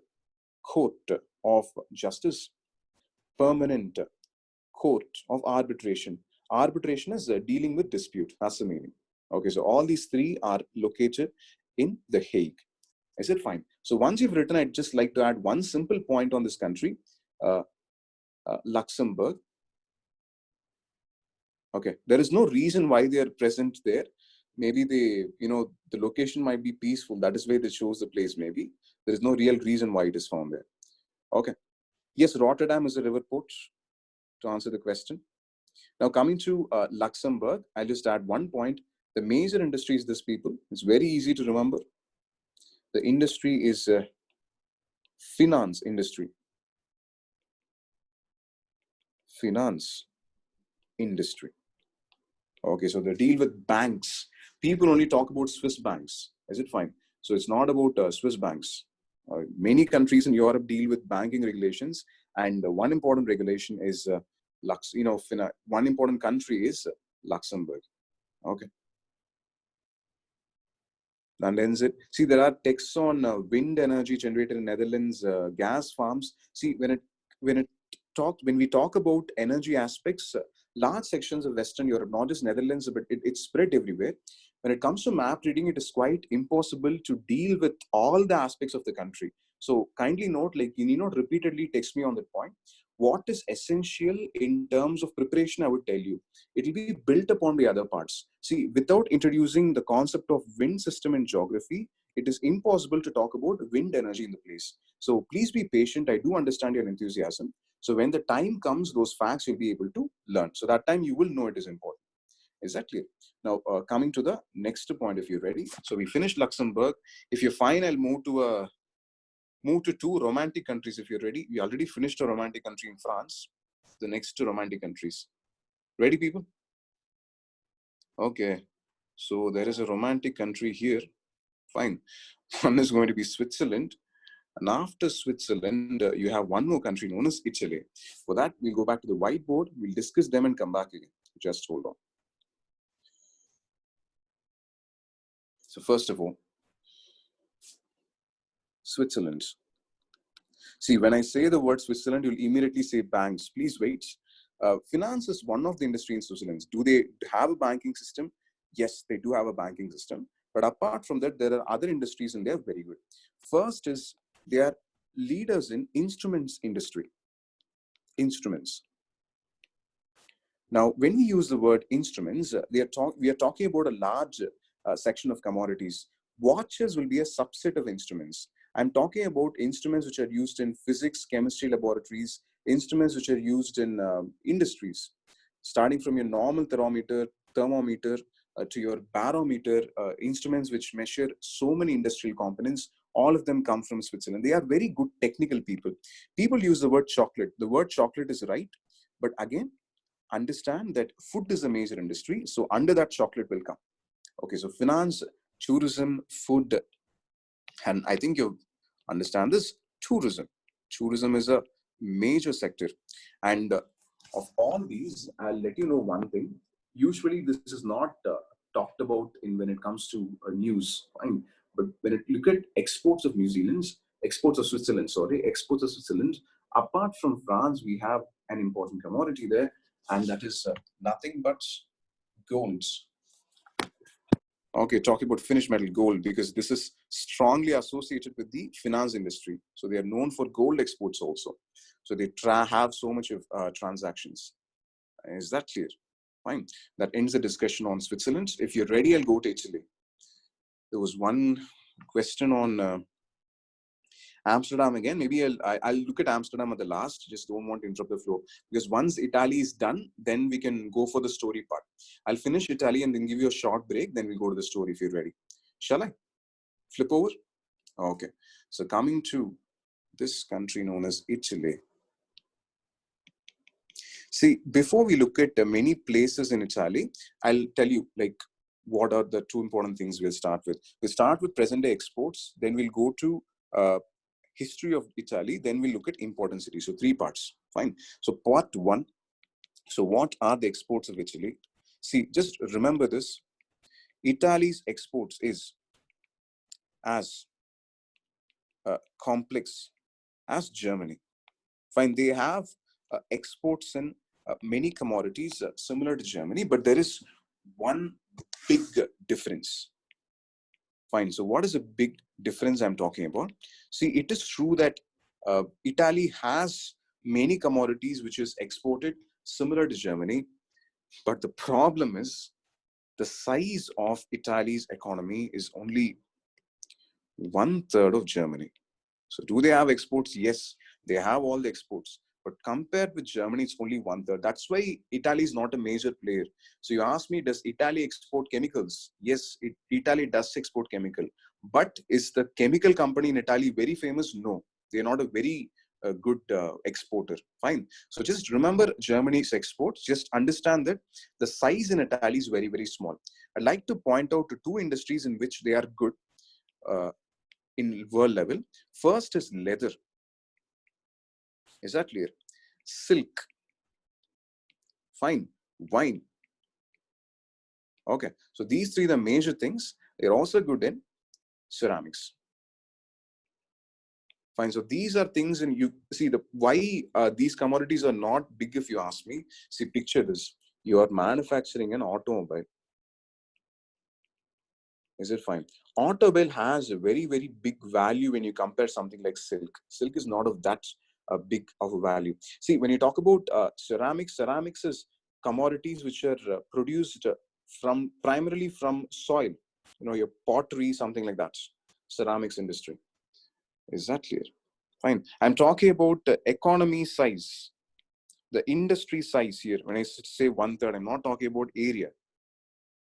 Court of Justice, Permanent Court of Arbitration. Arbitration is dealing with dispute. That's the meaning. Okay, so all these three are located in The Hague. Is it fine? So once you've written, I'd just like to add one simple point on this country, Luxembourg. Okay, there is no reason why they are present there. Maybe they, the location might be peaceful. That is why they chose the place. Maybe there is no real reason why it is found there. Okay. Yes, Rotterdam is a river port, to answer the question. Now coming to Luxembourg, I'll just add one point. The major industry is this, people. It's very easy to remember. The industry is finance industry. Finance industry. Okay, so they deal with banks. People only talk about Swiss banks. Is it fine? So it's not about Swiss banks. Many countries in Europe deal with banking regulations, and one important regulation is one important country is Luxembourg. Okay. And ends it. See, there are texts on wind energy generated in Netherlands, gas farms. See, when we talk about energy aspects, large sections of Western Europe, not just Netherlands, but it's spread everywhere. When it comes to map reading, it is quite impossible to deal with all the aspects of the country. So kindly note, like, you need not repeatedly text me on that point. What is essential in terms of preparation, I would tell you, it will be built upon the other parts. See, without introducing the concept of wind system in geography, it is impossible to talk about wind energy in the place. So please be patient. I do understand your enthusiasm. So when the time comes, those facts you'll be able to learn. So that time you will know it is important. Is that clear? Now, coming to the next point, if you're ready. So we finished Luxembourg. If you're fine, I'll move to two romantic countries. If you're ready, we already finished a romantic country in France. The next two romantic countries. Ready, people? Okay. So there is a romantic country here. Fine. One is going to be Switzerland. And after Switzerland, you have one more country known as Italy. For that, we'll go back to the whiteboard. We'll discuss them and come back again. Just hold on. So first of all, Switzerland. See, when I say the word Switzerland, you'll immediately say banks. Please wait. Finance is one of the industry in Switzerland. Do they have a banking system? Yes, they do have a banking system. But apart from that, there are other industries and they're very good. First is they are leaders in instruments industry. Instruments. Now, when we use the word instruments, we are talking about a large section of commodities. Watches will be a subset of instruments. I'm talking about instruments which are used in physics, chemistry laboratories, instruments which are used in industries, starting from your normal thermometer to your barometer, instruments which measure so many industrial components. All of them come from Switzerland. They are very good technical people. People use the word chocolate. The word chocolate is right, but again, understand that food is a major industry. So under that, chocolate will come. Okay, so finance, tourism, food, and I think you understand this, tourism. Tourism is a major sector. And of all these, I'll let you know one thing. Usually this is not talked about in when it comes to news. Fine. But when you look at exports of New Zealand, exports of Switzerland, sorry, exports of Switzerland, apart from France, we have an important commodity there, and that is nothing but gold. Okay, talking about finished metal gold, because this is strongly associated with the finance industry. So they are known for gold exports also. So they have so much of transactions. Is that clear? Fine. That ends the discussion on Switzerland. If you're ready, I'll go to Italy. There was one question on Amsterdam again. Maybe I'll look at Amsterdam at the last. Just don't want to interrupt the flow, because once Italy is done, then we can go for the story part. I'll finish Italy and then give you a short break. Then we'll go to the story if you're ready. Shall I? Flip over? Okay. So coming to this country known as Italy. See, before we look at many places in Italy, I'll tell you like what are the two important things we'll start with. We'll start with present day exports. Then we'll go to history of Italy, then we look at important cities. So 3 parts. Fine. So part 1. So what are the exports of Italy? See, just remember this. Italy's exports is as complex as Germany. Fine. They have exports in many commodities similar to Germany, but there is one big difference. Fine. So what is a big difference I'm talking about? See, it is true that Italy has many commodities which is exported similar to Germany, but the problem is the size of Italy's economy is only 1/3 of Germany. So do they have exports? Yes, they have all the exports. But compared with Germany, it's only 1/3. That's why Italy is not a major player. So you ask me, does Italy export chemicals? Yes, Italy does export chemical. But is the chemical company in Italy very famous? No, they're not a very good exporter. Fine. So just remember Germany's exports. Just understand that the size in Italy is very, very small. I'd like to point out to 2 industries in which they are good in world level. First is leather. Is that clear? Silk. Fine. Wine. Okay. So these 3 are the major things. They're also good in ceramics. Fine. So these are things, and you see the why these commodities are not big. If you ask me, see, picture this. You are manufacturing an automobile. Is it fine? Automobile has a very, very big value when you compare something like silk. Silk is not of that big of a value. See, when you talk about ceramics, ceramics is commodities which are produced from primarily from soil. You know, your pottery, something like that. Ceramics industry. Is that clear? Fine. I'm talking about economy size, the industry size here. When I say 1/3, I'm not talking about area.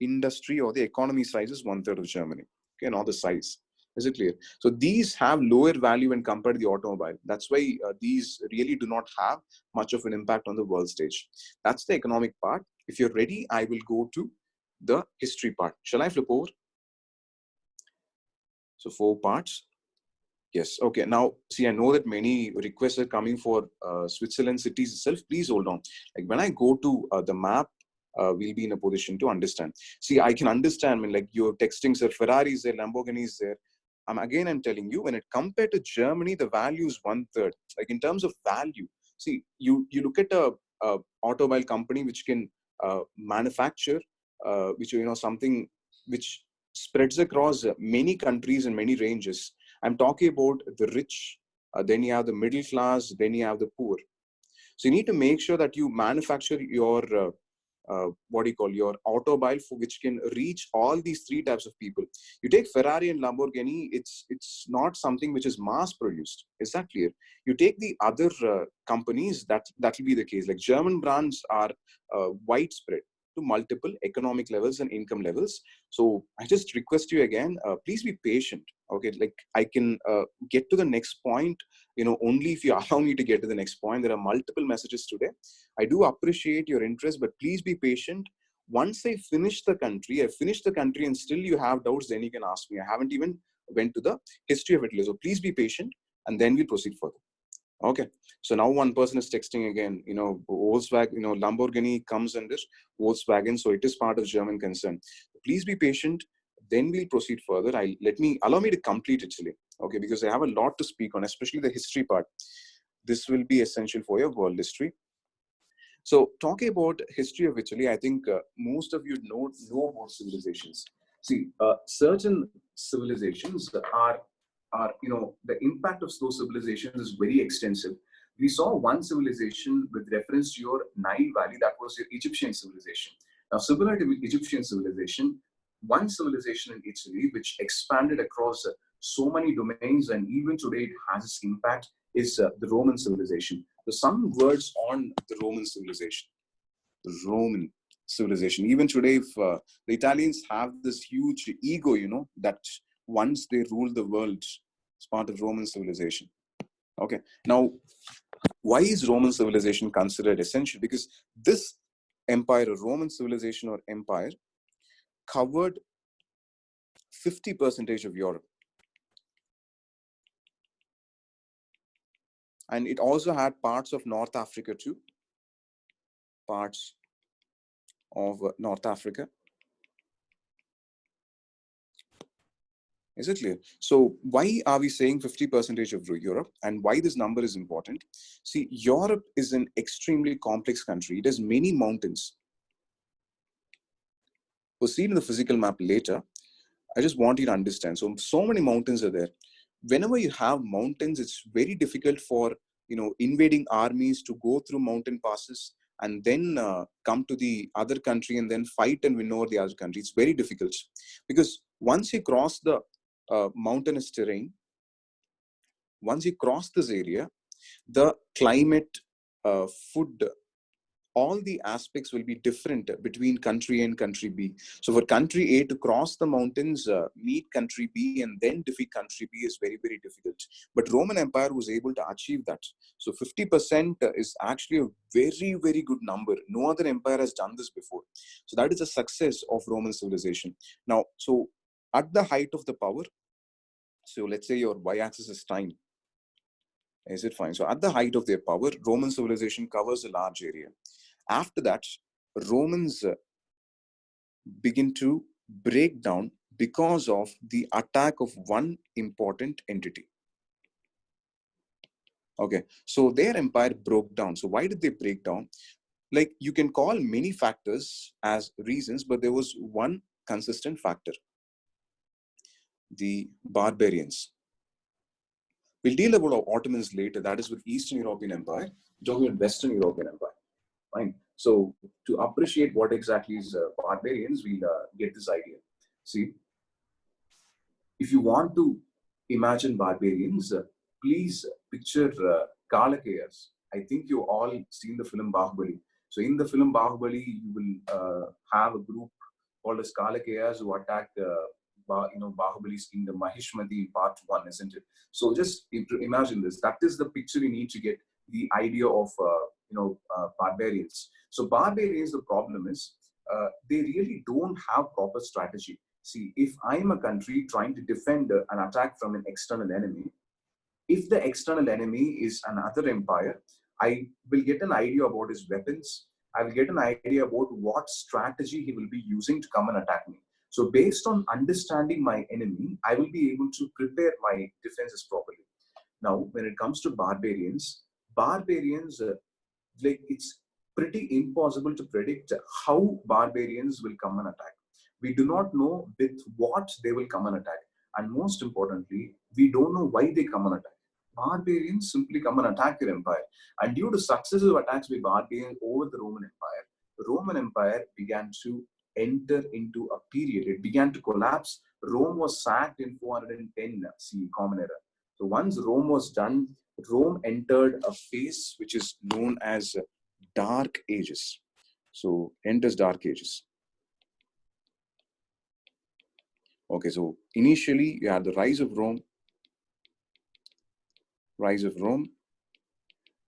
Industry or the economy size is 1/3 of Germany. Okay, not the size. Is it clear? So these have lower value when compared to the automobile. That's why these really do not have much of an impact on the world stage. That's the economic part. If you're ready, I will go to the history part. Shall I flip over? So 4 parts. Yes. Okay. Now, see, I know that many requests are coming for Switzerland cities itself. Please hold on. Like when I go to the map we'll be in a position to understand. See, I can understand when like you're texting, sir, Ferrari is there, Lamborghini is there. I'm telling you, when it compared to Germany, the value is 1/3. Like in terms of value, see, you look at a automobile company which can manufacture, which something which spreads across many countries and many ranges. I'm talking about the rich, then you have the middle class, then you have the poor. So you need to make sure that you manufacture your what do you call, your automobile for which can reach all these three types of people. You take Ferrari and Lamborghini, it's not something which is mass produced. Is that clear? You take the other companies, that will be the case. Like German brands are widespread to multiple economic levels and income levels. So I just request you again, please be patient. Okay, like I can get to the next point, only if you allow me to get to the next point. There are multiple messages today. I do appreciate your interest, but please be patient. Once I finish the country, and still you have doubts, then you can ask me. I haven't even went to the history of Italy. So please be patient, and then we'll proceed further. Okay. So now one person is texting again, Volkswagen, Lamborghini comes under Volkswagen. So it is part of German concern. Please be patient. Then we'll proceed further. Allow me to complete Italy. Okay. Because I have a lot to speak on, especially the history part. This will be essential for your world history. So talking about history of Italy, I think most of you know about civilizations. See, certain civilizations are the impact of those civilizations is very extensive. We saw one civilization with reference to your Nile Valley, that was your Egyptian civilization. Now, similar to Egyptian civilization, one civilization in Italy which expanded across so many domains, and even today it has its impact, is the Roman civilization. So some words on the Roman civilization. The Roman civilization. Even today, if the Italians have this huge ego, that once they ruled the world, it's part of Roman civilization. Okay. Now, why is Roman civilization considered essential? Because this empire, or Roman civilization or empire, covered 50% of Europe. And it also had parts of North Africa too. Parts of North Africa. Is it clear? So why are we saying 50% of Europe, and why this number is important? See, Europe is an extremely complex country. It has many mountains. We'll see it in the physical map later. I just want you to understand. So many mountains are there. Whenever you have mountains, it's very difficult for invading armies to go through mountain passes and then come to the other country and then fight and win over the other country. It's very difficult because once you cross the mountainous terrain, once you cross this area, the climate, food, all the aspects will be different between country A and country B. So for country A to cross the mountains, meet country B, and then defeat country B is very, very difficult. But Roman Empire was able to achieve that. So 50% is actually a very, very good number. No other empire has done this before. So that is a success of Roman civilization. Now, so at the height of the power, so let's say your y-axis is time. Is it fine? So at the height of their power, Roman civilization covers a large area. After that, Romans begin to break down because of the attack of one important entity. Okay, so their empire broke down. So why did they break down? Like, you can call many factors as reasons, but there was one consistent factor: the barbarians. We'll deal about Ottomans later. That is with Eastern European Empire. We're talking about Western European Empire. Fine. So to appreciate what exactly is barbarians, we'll get this idea. See, if you want to imagine barbarians, please picture Kalakeyas. I think you all seen the film Bahubali. So in the film Bahubali, you will have a group called as Kalakeyas who attack Bahubali's kingdom, Mahishmati part 1, isn't it? So just imagine this. That is the picture you need to get the idea of barbarians. So barbarians, the problem is they really don't have proper strategy. See, if I'm a country trying to defend an attack from an external enemy, if the external enemy is another empire, I will get an idea about his weapons, I will get an idea about what strategy he will be using to come and attack me. So based on understanding my enemy, I will be able to prepare my defenses properly. Now, when it comes to barbarians, like it's pretty impossible to predict how barbarians will come and attack. We do not know with what they will come and attack. And most importantly, we don't know why they come and attack. Barbarians simply come and attack your empire. And due to successive attacks by barbarians over the Roman Empire began to enter into a period. It began to collapse. Rome was sacked in 410 CE, Common Era. So once Rome was done, Rome entered a phase which is known as Dark Ages. So enters Dark Ages. Okay, so initially you have the rise of Rome,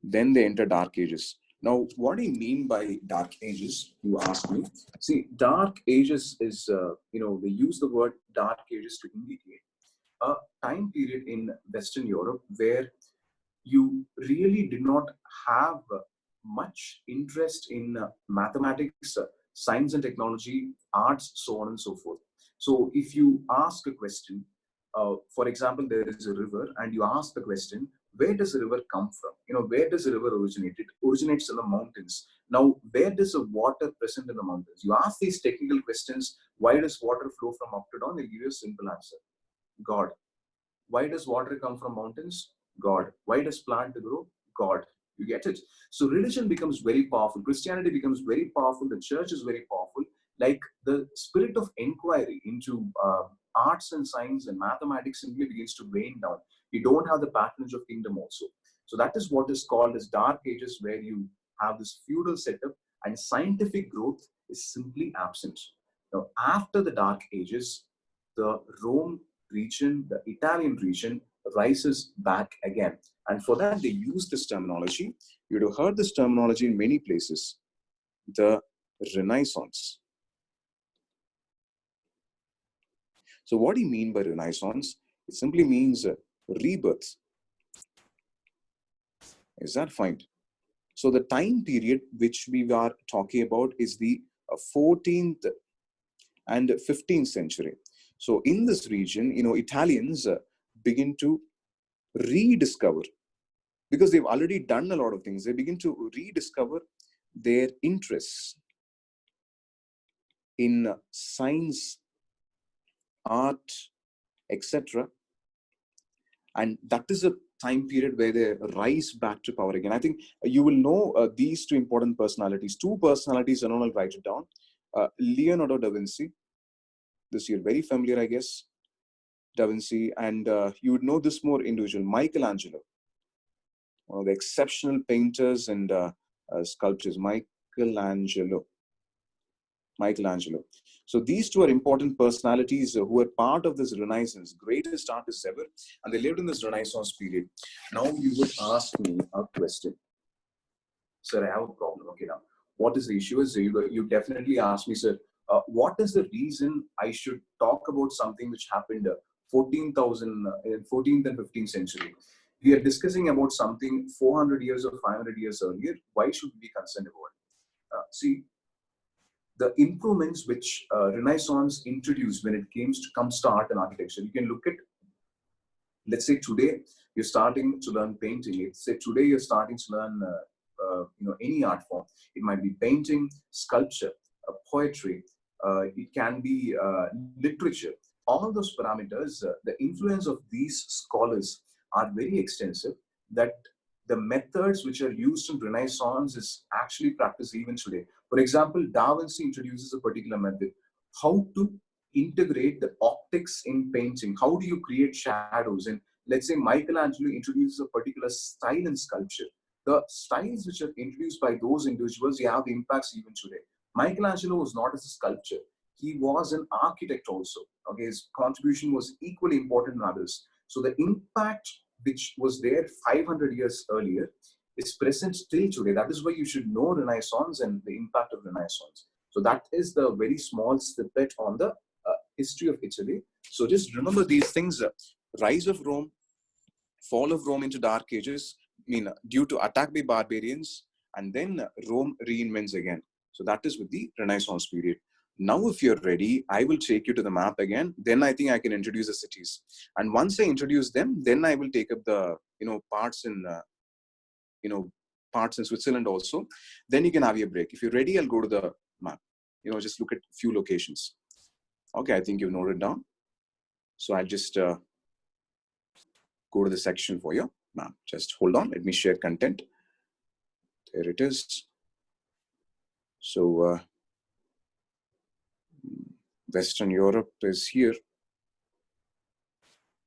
then they enter Dark Ages. Now, what do you mean by Dark Ages, you ask me? See, Dark Ages is, they use the word Dark Ages to indicate a time period in Western Europe where you really did not have much interest in mathematics, science and technology, arts, so on and so forth. So if you ask a question, for example, there is a river and you ask the question, where does the river come from? Where does the river originate? It originates in the mountains. Now, where does the water present in the mountains? You ask these technical questions, why does water flow from up to down? They'll give you a simple answer. God. Why does water come from mountains? God. Why does plant grow? God. You get it? So religion becomes very powerful. Christianity becomes very powerful. The church is very powerful. Like the spirit of inquiry into arts and science and mathematics simply begins to wane down. You don't have the patronage of kingdom also. So that is what is called as Dark Ages, where you have this feudal setup and scientific growth is simply absent. Now, after the Dark Ages, the Rome region, the Italian region rises back again. And for that, they use this terminology. You'd have heard this terminology in many places, the Renaissance. So what do you mean by Renaissance? It simply means rebirth. Is that fine? So the time period which we are talking about is the 14th and 15th century. So in this region, Italians begin to rediscover, because they've already done a lot of things, they begin to rediscover their interests in science, art, etc. And that is a time period where they rise back to power again. I think you will know these two important personalities. Two personalities, and I'll write it down. Leonardo da Vinci. This you're very familiar, I guess. Da Vinci, and you would know this more individual, Michelangelo. One of the exceptional painters and sculptors, Michelangelo. So these two are important personalities who are part of this Renaissance, greatest artists ever, and they lived in this Renaissance period. Now you would ask me a question. Sir, I have a problem. Okay, now, what is the issue? You definitely ask me, sir, what is the reason I should talk about something which happened 14th and 15th century? We are discussing about something 400 years or 500 years earlier. Why should we be concerned about it? See, the improvements which Renaissance introduced when it comes to art and architecture, you can look at, let's say today you're starting to learn painting. Let's say today you're starting to learn any art form. It might be painting, sculpture, poetry. It can be literature. All those parameters, the influence of these scholars are very extensive, that the methods which are used in Renaissance is actually practiced even today. For example, Da Vinci introduces a particular method, how to integrate the optics in painting. How do you create shadows? And let's say Michelangelo introduces a particular style in sculpture. The styles which are introduced by those individuals, they have the impacts even today. Michelangelo was not as a sculptor. He was an architect also. Okay, his contribution was equally important than others. So the impact which was there 500 years earlier is present still today. That is why you should know Renaissance and the impact of Renaissance. So that is the very small snippet on the history of Italy. So just remember these things: rise of Rome, fall of Rome into Dark Ages, due to attack by barbarians, and then Rome reinvents again. So that is with the Renaissance period. Now, if you're ready, I will take you to the map again. Then I think I can introduce the cities. And once I introduce them, then I will take up the, parts in, parts in Switzerland also. Then you can have your break. If you're ready, I'll go to the map. Just look at a few locations. Okay, I think you've noted down. So I'll just go to the section for your map. Just hold on. Let me share content. There it is. So Western Europe is here.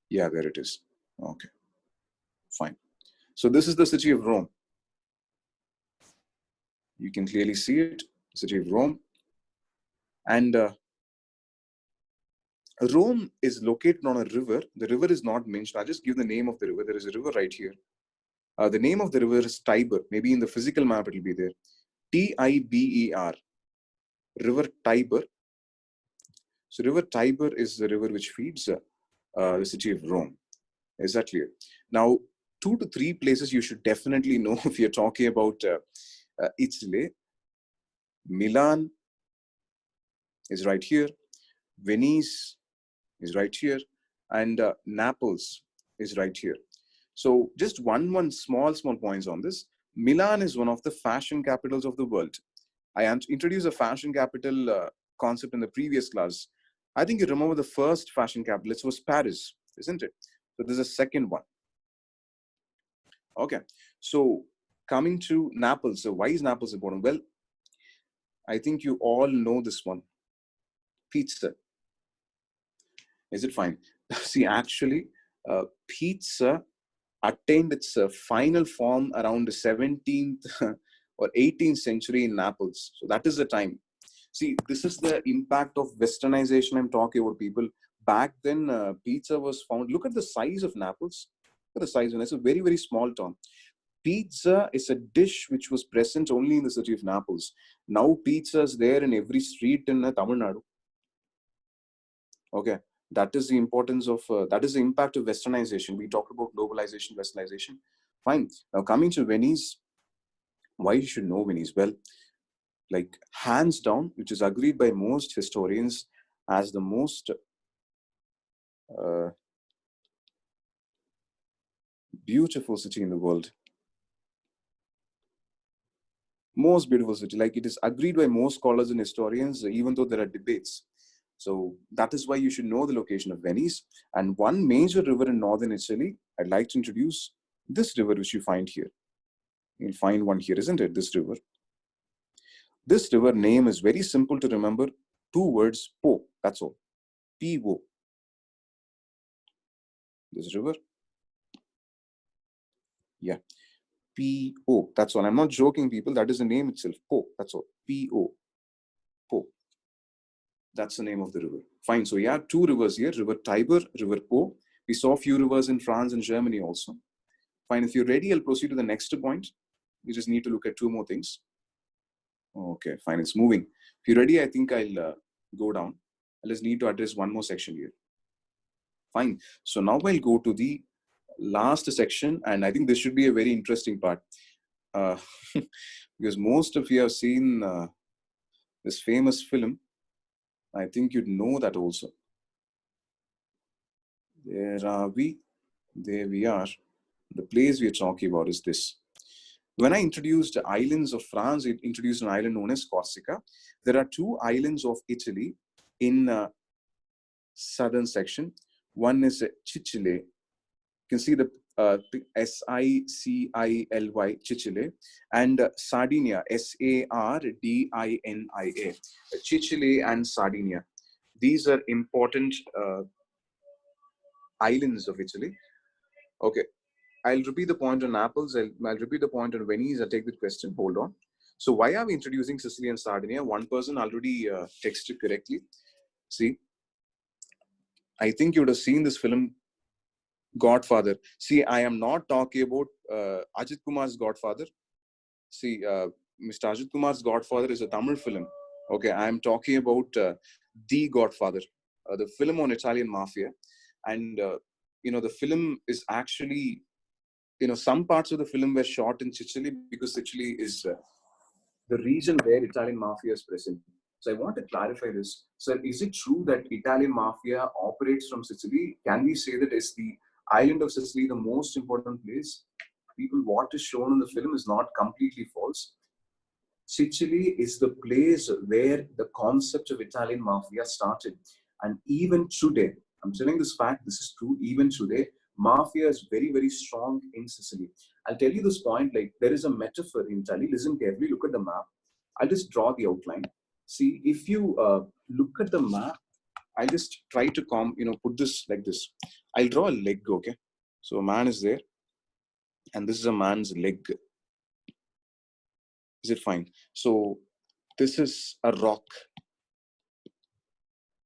Yeah, there it is. Okay, fine. So this is the city of Rome. You can clearly see it, city of Rome. And Rome is located on a river. The river is not mentioned. I'll just give the name of the river. There is a river right here. The name of the river is Tiber. Maybe in the physical map, it will be there. Tiber. River Tiber. So River Tiber is the river which feeds the city of Rome. Is that clear? Now, 2 to 3 places you should definitely know if you're talking about Italy. Milan is right here. Venice is right here. And Naples is right here. So just one small points on this. Milan is one of the fashion capitals of the world. I introduced a fashion capital concept in the previous class. I think you remember the first fashion capital. It was Paris, isn't it? So there's a second one. Okay. So coming to Naples. So why is Naples important? Well, I think you all know this one. Pizza. Is it fine? See, actually, pizza attained its final form around the 17th or 18th century in Naples. So that is the time. See, this is the impact of westernization I'm talking about, people. Back then, pizza was found. Look at the size of Naples. Look at the size. And it's a very, very small town. Pizza is a dish which was present only in the city of Naples. Now, pizza is there in every street in Tamil Nadu. Okay. That is the importance of, that is the impact of westernization. We talked about globalization, westernization. Fine. Now, coming to Venice, why you should know Venice? Well, like hands down, which is agreed by most historians as the most beautiful city in the world. Most beautiful city. Like it is agreed by most scholars and historians, even though there are debates. So that is why you should know the location of Venice. And one major river in northern Italy, I'd like to introduce this river, which you find here. You'll find one here, isn't it? This river. This river name is very simple to remember. 2 words, Po. That's all. P-O. This river. Yeah. P-O. That's all. I'm not joking, people. That is the name itself. Po. That's all. P-O. Po. That's the name of the river. Fine. So, yeah, 2 rivers here. River Tiber, River Po. We saw a few rivers in France and Germany also. Fine. If you're ready, I'll proceed to the next point. You just need to look at 2 more things. Okay, fine. It's moving. If you're ready, I think I'll go down. I just need to address one more section here. Fine. So now I'll go to the last section, and I think this should be a very interesting part. Because most of you have seen this famous film. I think you'd know that also. There are we. There we are. The place we are talking about is this. When I introduced the islands of France, it introduced an island known as Corsica. There are 2 islands of Italy in southern section. One is Sicily. You can see the Sicily, Sicily, and Sardinia, Sardinia. Sicily and Sardinia. These are important islands of Italy. Okay. I'll repeat the point on Naples. I'll repeat the point on Venice. I'll take the question. Hold on. So why are we introducing Sicily and Sardinia? One person already texted correctly. See, I think you would have seen this film, Godfather. See, I am not talking about Ajit Kumar's Godfather. See, Mr. Ajit Kumar's Godfather is a Tamil film. Okay, I am talking about The Godfather, the film on Italian mafia. And, the film is actually some parts of the film were shot in Sicily because Sicily is the region where Italian mafia is present. So I want to clarify this. Sir, is it true that Italian mafia operates from Sicily? Can we say that is the island of Sicily the most important place? People, what is shown in the film is not completely false. Sicily is the place where the concept of Italian mafia started. And even today, I'm telling this fact, this is true, even today, mafia is very, very strong in Sicily. I'll tell you this point, like there is a metaphor in Italy. Listen carefully, look at the map. I'll just draw the outline. See, if you look at the map, I'll just try to put this like this. I'll draw a leg, okay? So a man is there, and this is a man's leg. Is it fine? So this is a rock,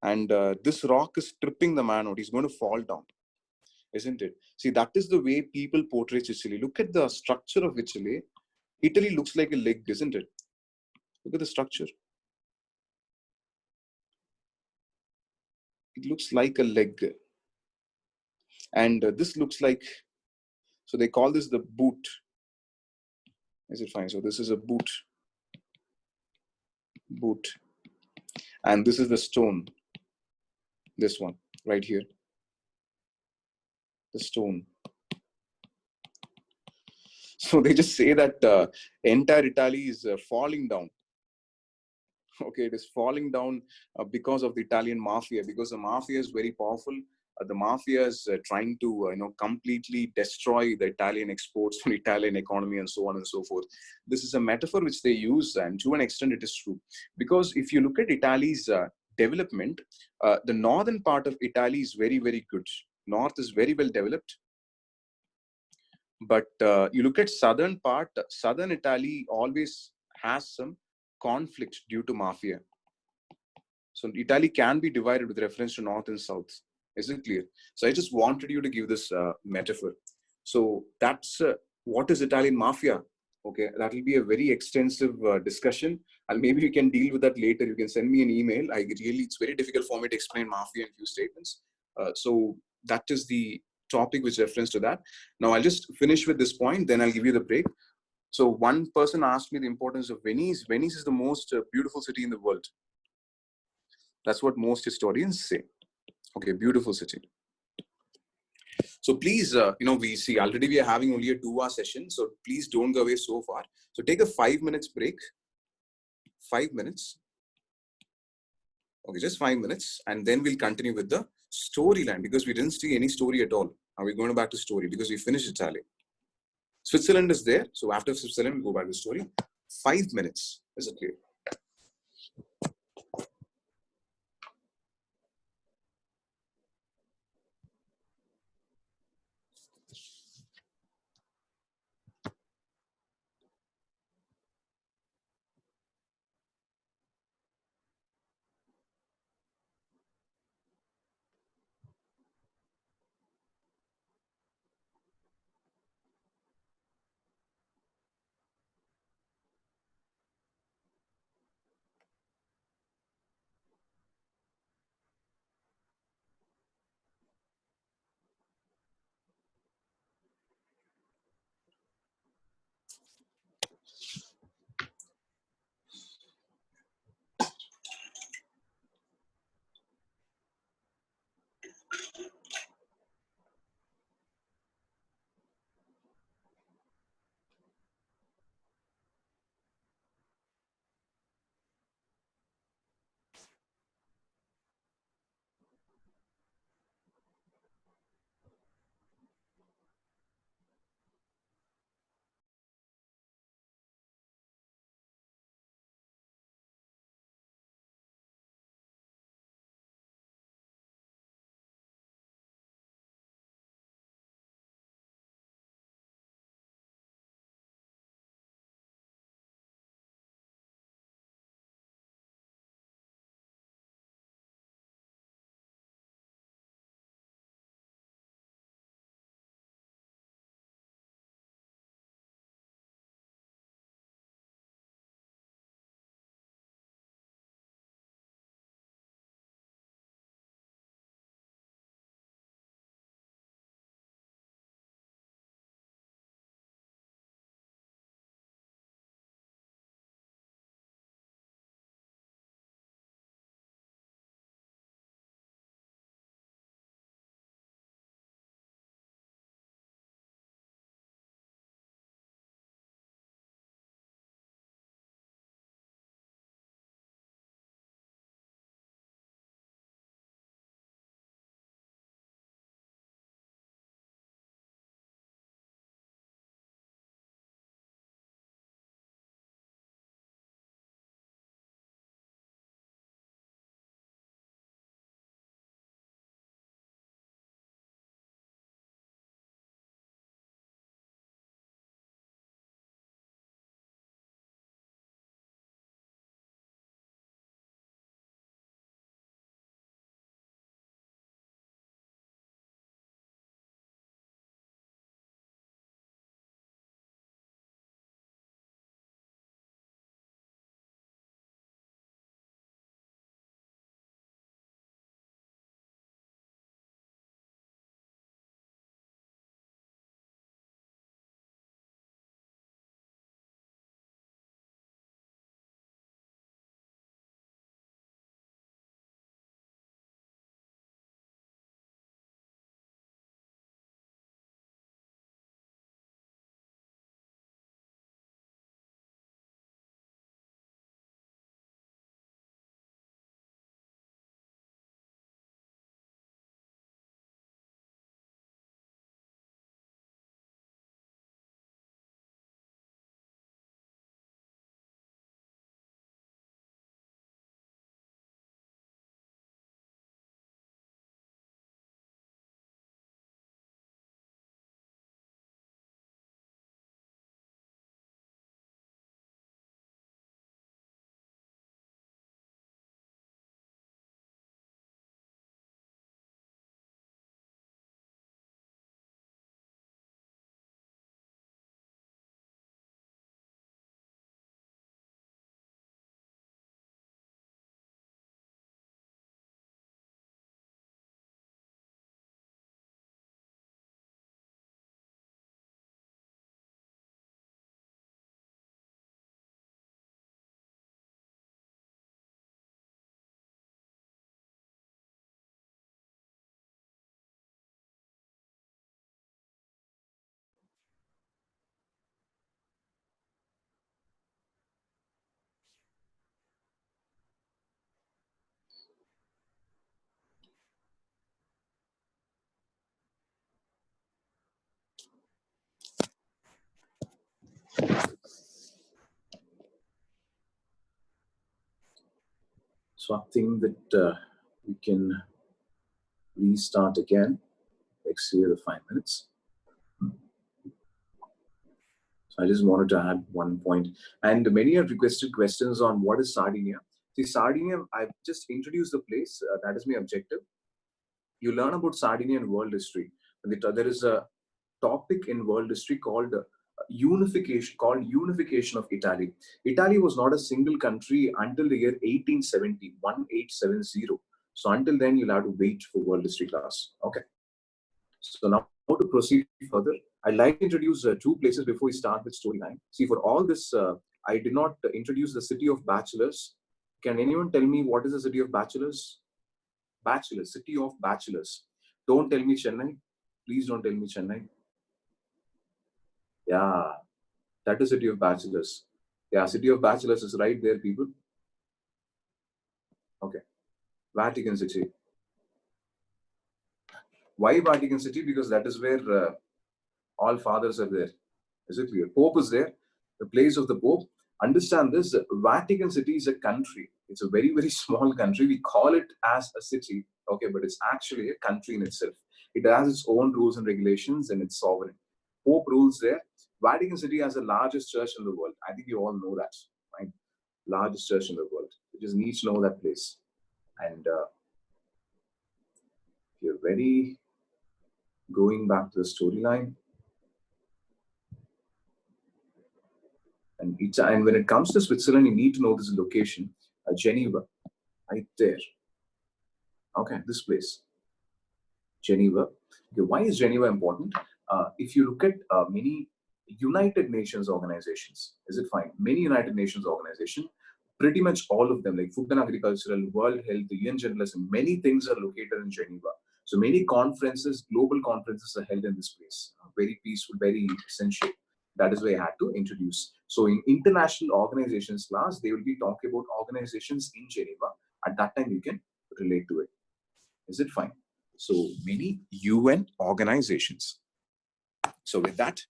and this rock is tripping the man out. He's going to fall down, isn't it? See, that is the way people portray Sicily. Look at the structure of Italy. Italy looks like a leg, isn't it? Look at the structure. It looks like a leg. And this looks like, so they call this the boot. Is it fine? So this is a boot. Boot. And this is the stone. This one, right here. The stone. So they just say that entire Italy is falling down. Okay, it is falling down because of the Italian mafia, because the mafia is very powerful. The mafia is trying to completely destroy the Italian exports from Italian economy and so on and so forth. This is a metaphor which they use, and to an extent it is true, because if you look at Italy's development, the northern part of Italy is very, very good. North is very well developed, but you look at southern part, southern Italy always has some conflict due to mafia. So Italy can be divided with reference to north and south. Is it clear? So I just wanted you to give this metaphor. So that's what is Italian mafia. Okay, that will be a very extensive discussion, and maybe we can deal with that later. You can send me an email. It's very difficult for me to explain mafia in few statements. So that is the topic with reference to that. Now I'll just finish with this point, then I'll give you the break. So one person asked me the importance of Venice. Venice is the most beautiful city in the world. That's what most historians say. Okay, beautiful city. So please, we see already we are having only a 2-hour session. So please don't go away so far. So take a 5 minutes break. 5 minutes. Okay, just 5 minutes. And then we'll continue with the storyline, because we didn't see any story at all. Now we're going back to story because we finished Italy. Switzerland is there. So after Switzerland, we'll go back to story. 5 minutes. Is it clear? So I think that we can restart again. Exceed the 5 minutes. So I just wanted to add one point. And many have requested questions on what is Sardinia. See, Sardinia, I've just introduced the place. That is my objective. You learn about Sardinia in world history. There is a topic in world history called unification of Italy. Italy was not a single country until the year 1870, 1870. So until then, you'll have to wait for world history class. Okay. So now to proceed further, I'd like to introduce two places before we start with storyline. See, for all this, I did not introduce the city of bachelors. Can anyone tell me what is the city of bachelors? Bachelors, city of bachelors. Don't tell me Chennai. Please don't tell me Chennai. Yeah, that is city of bachelors. Yeah, city of bachelors is right there, people. Okay. Vatican City. Why Vatican City? Because that is where all fathers are there. Is it clear? Pope is there, the place of the Pope. Understand this, Vatican City is a country. It's a very, very small country. We call it as a city, okay, but it's actually a country in itself. It has its own rules and regulations and it's sovereign. Pope rules there. Vatican City has the largest church in the world. I think you all know that, right? Largest church in the world. You just need to know that place. And if you're ready, going back to the storyline. And when it comes to Switzerland, you need to know this location, Geneva, right there. Okay, this place, Geneva. Okay, why is Geneva important? If you look at many United Nations organizations, is it fine? Many United Nations organizations, pretty much all of them, like Food and Agricultural, World Health, the UN General Assembly, many things are located in Geneva. So many conferences, global conferences are held in this place. Very peaceful, very essential. That is why I had to introduce. So in international organizations class, they will be talking about organizations in Geneva. At that time, you can relate to it. Is it fine? So many UN organizations. So with that,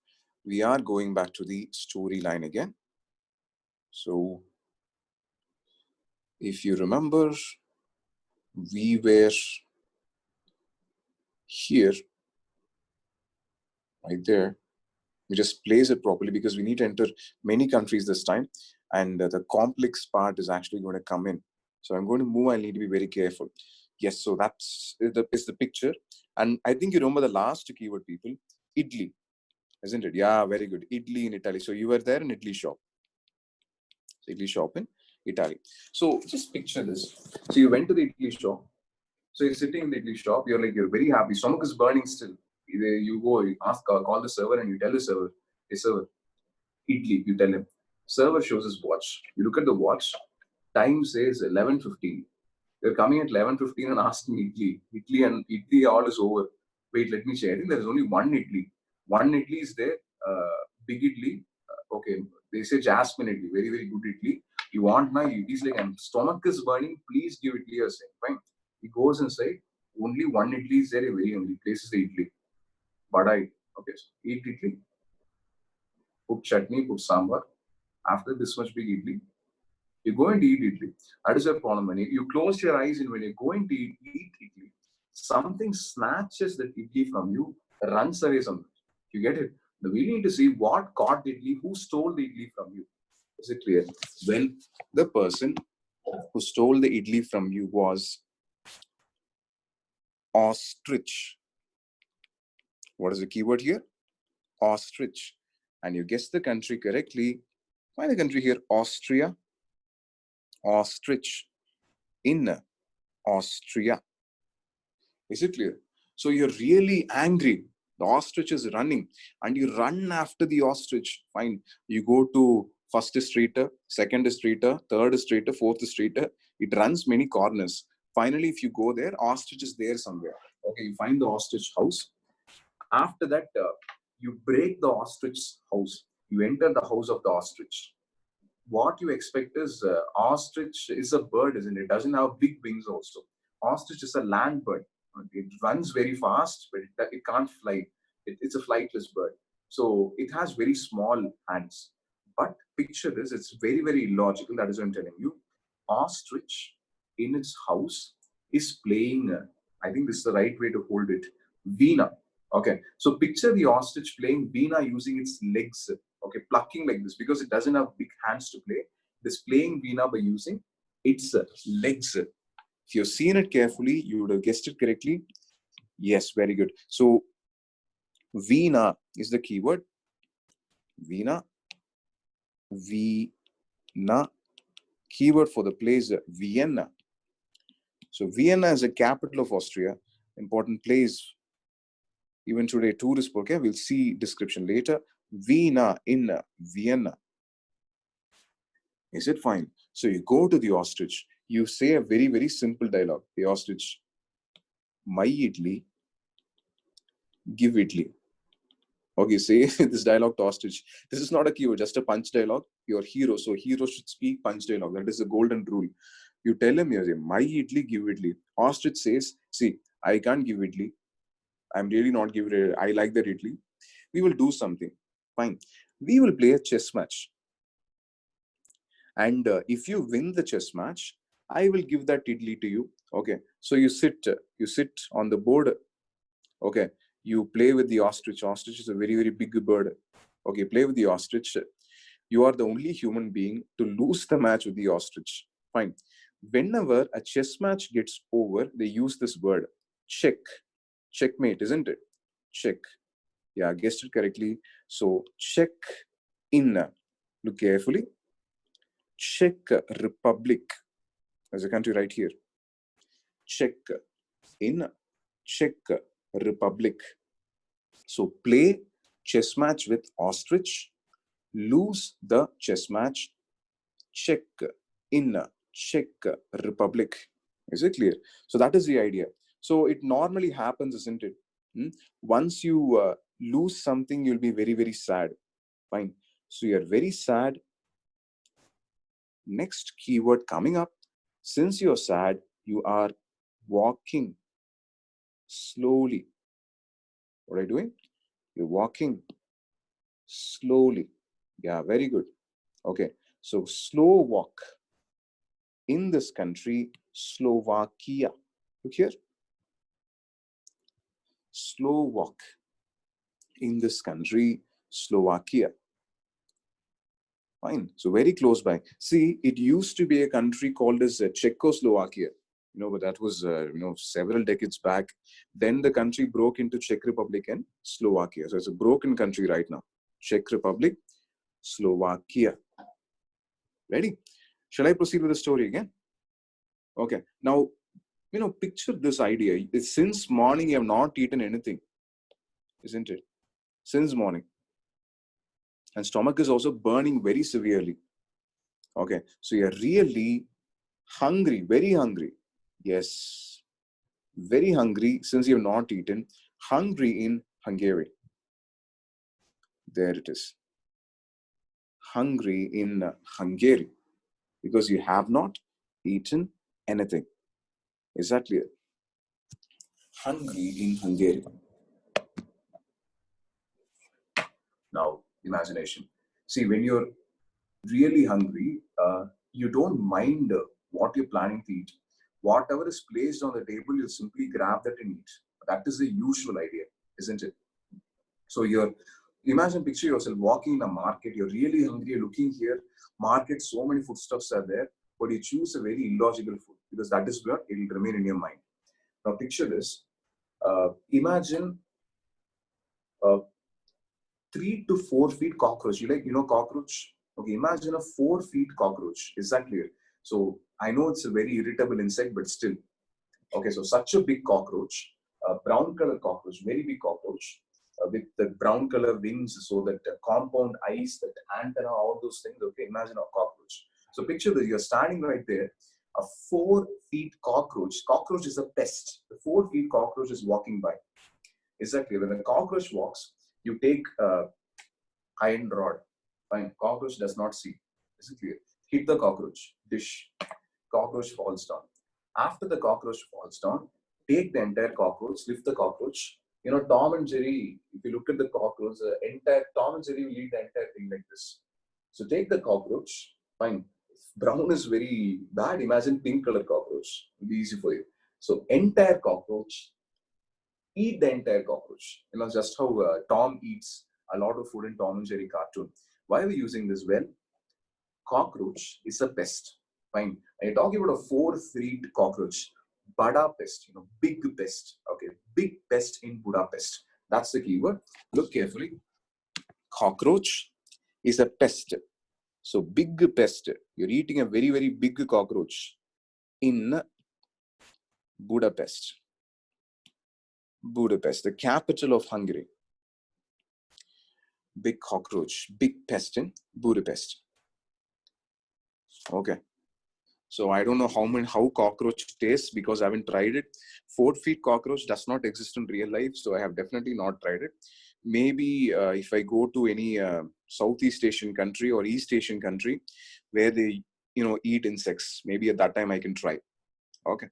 we are going back to the storyline again. So if you remember, we were here, right there. We just place it properly because we need to enter many countries this time. And the complex part is actually going to come in. So I'm going to move. I need to be very careful. Yes, so that's the picture. And I think you remember the last keyword, people, Italy, isn't it? Yeah, very good. Italy in Italy. So you were there in Italy shop. Italy shop in Italy. So just picture this. So you went to the Italy shop. So you're sitting in the Italy shop. You're very happy. Stomach is burning still. You go, you ask, call the server and you tell the server, hey server, Italy, you tell him. Server shows his watch. You look at the watch. Time says 11:15. They're coming at 11:15 and asking Italy. Italy all is over. Wait, let me check. I think there is only one Italy. One Italy is there. Big Italy. Okay. They say Jasmine Italy. Very, very good Italy. You want my Italy's like, and stomach is burning. Please give Italy a second. Fine. He goes inside. Only one Italy is there. A very only place is the Italy. But okay. So eat Italy. Put chutney. Put sambar. After this much big Italy, you're going to eat idli. That is your problem. When you close your eyes and when you're going to eat idli, something snatches that idli from you, runs away somewhere. You get it? Now we need to see what caught the idli, who stole the idli from you. Is it clear? Well, the person who stole the idli from you was ostrich. What is the keyword here? Ostrich. And you guessed the country correctly. Find the country here, Austria. Ostrich in Austria. Is it clear? So you're really angry. The ostrich is running and you run after the ostrich. Fine. You go to first is straighter, second is straighter, third is straighter, fourth is straighter. It runs many corners. Finally, if you go there, ostrich is there somewhere. Okay, you find the ostrich house. After that, you break the ostrich house. You enter the house of the ostrich. What you expect is ostrich is a bird, isn't it? It doesn't have big wings also. Ostrich is a land bird. It runs very fast, but it can't fly. It's a flightless bird. So it has very small hands. But picture this, it's very, very illogical. That is what I'm telling you. Ostrich in its house is playing, I think this is the right way to hold it, Veena. Okay, so picture the ostrich playing Veena using its legs, okay, plucking like this because it doesn't have big hands to play. It is playing Veena by using its legs. If you've seen it carefully, you would have guessed it correctly. Yes, very good. So Veena is the keyword. Veena, Veena, keyword for the place Vienna. So Vienna is the capital of Austria, important place even today, tourist, okay? We'll see description later. Vienna in Vienna. Is it fine? So you go to the ostrich, you say a very, very simple dialogue. The ostrich, my idli, give idli. Okay, say this dialogue to ostrich. This is not a keyword, just a punch dialogue. Your hero, so hero should speak punch dialogue. That is the golden rule. You tell him, you say, my idli, give idli. Ostrich says, see, I can't give idli. I'm really not giving it. I like that idli. We will do something. Fine. We will play a chess match. And if you win the chess match, I will give that idli to you. Okay. So you sit on the board. Okay. You play with the ostrich. Ostrich is a very, very big bird. Okay. Play with the ostrich. You are the only human being to lose the match with the ostrich. Fine. Whenever a chess match gets over, they use this word, check. Checkmate, isn't it? Check. Yeah, guessed it correctly. So check in. Look carefully. Czech Republic. There's a country right here. Czech in Czech Republic. So play chess match with ostrich. Lose the chess match. Czech in Czech Republic. Is it clear? So that is the idea. So it normally happens, isn't it? Once you lose something, you'll be very, very sad. Fine. So you're very sad. Next keyword coming up. Since you're sad, you are walking slowly. What are you doing? You're walking slowly. Yeah, very good. Okay. So slow walk. In this country, Slovakia. Look here. Slow walk. In this country, Slovakia. Fine. So very close by. See, it used to be a country called as Czechoslovakia, but that was, several decades back. Then the country broke into Czech Republic and Slovakia. So it's a broken country right now. Czech Republic, Slovakia. Ready? Shall I proceed with the story again? Okay. Now, picture this idea. Since morning, you have not eaten anything, isn't it? Since morning. And stomach is also burning very severely. Okay. So you're really hungry, very hungry. Yes. Very hungry since you have not eaten. Hungry in Hungary. There it is. Hungry in Hungary. Because you have not eaten anything. Is that clear? Hungry in Hungary. Now, imagination. See, when you're really hungry, you don't mind what you're planning to eat. Whatever is placed on the table, you'll simply grab that and eat. That is the usual idea, isn't it? So picture yourself walking in a market, you're really hungry, you're looking here, market, so many foodstuffs are there, but you choose a very illogical food because that is what it will remain in your mind. Now picture this, imagine 3 to 4 feet cockroach. Cockroach? Okay, imagine a 4 feet cockroach. Is that clear? So I know it's a very irritable insect, but still. Okay, so such a big cockroach, brown color cockroach, very big cockroach, with the brown color wings, so that compound eyes, that antenna, all those things. Okay, imagine a cockroach. So picture this, you're standing right there, a 4 feet cockroach. Cockroach is a pest. The 4 feet cockroach is walking by. Is that clear? When the cockroach walks, you take a iron rod. Fine, cockroach does not see. Is it clear? Hit the cockroach, dish. Cockroach falls down. After the cockroach falls down, take the entire cockroach, lift the cockroach. Tom and Jerry, if you look at the cockroach, Tom and Jerry will eat the entire thing like this. So take the cockroach, fine, brown is very bad, imagine pink color cockroach. It'll be easy for you. So entire cockroach, eat the entire cockroach. You know, just how Tom eats a lot of food in Tom and Jerry cartoon. Why are we using this? Well, cockroach is a pest. Fine. And you're talking about a 4-feet cockroach. Budapest, you know, big pest. Okay, big pest in Budapest. That's the keyword. Look carefully. Cockroach is a pest. So big pest. You're eating a very, very big cockroach in Budapest. Budapest, the capital of Hungary. Big cockroach, big pest in Budapest. Okay. So I don't know how cockroach tastes because I haven't tried it. 4-feet cockroach does not exist in real life, so I have definitely not tried it. Maybe if I go to any Southeast Asian country or East Asian country where they, you know, eat insects, maybe at that time I can try. Okay,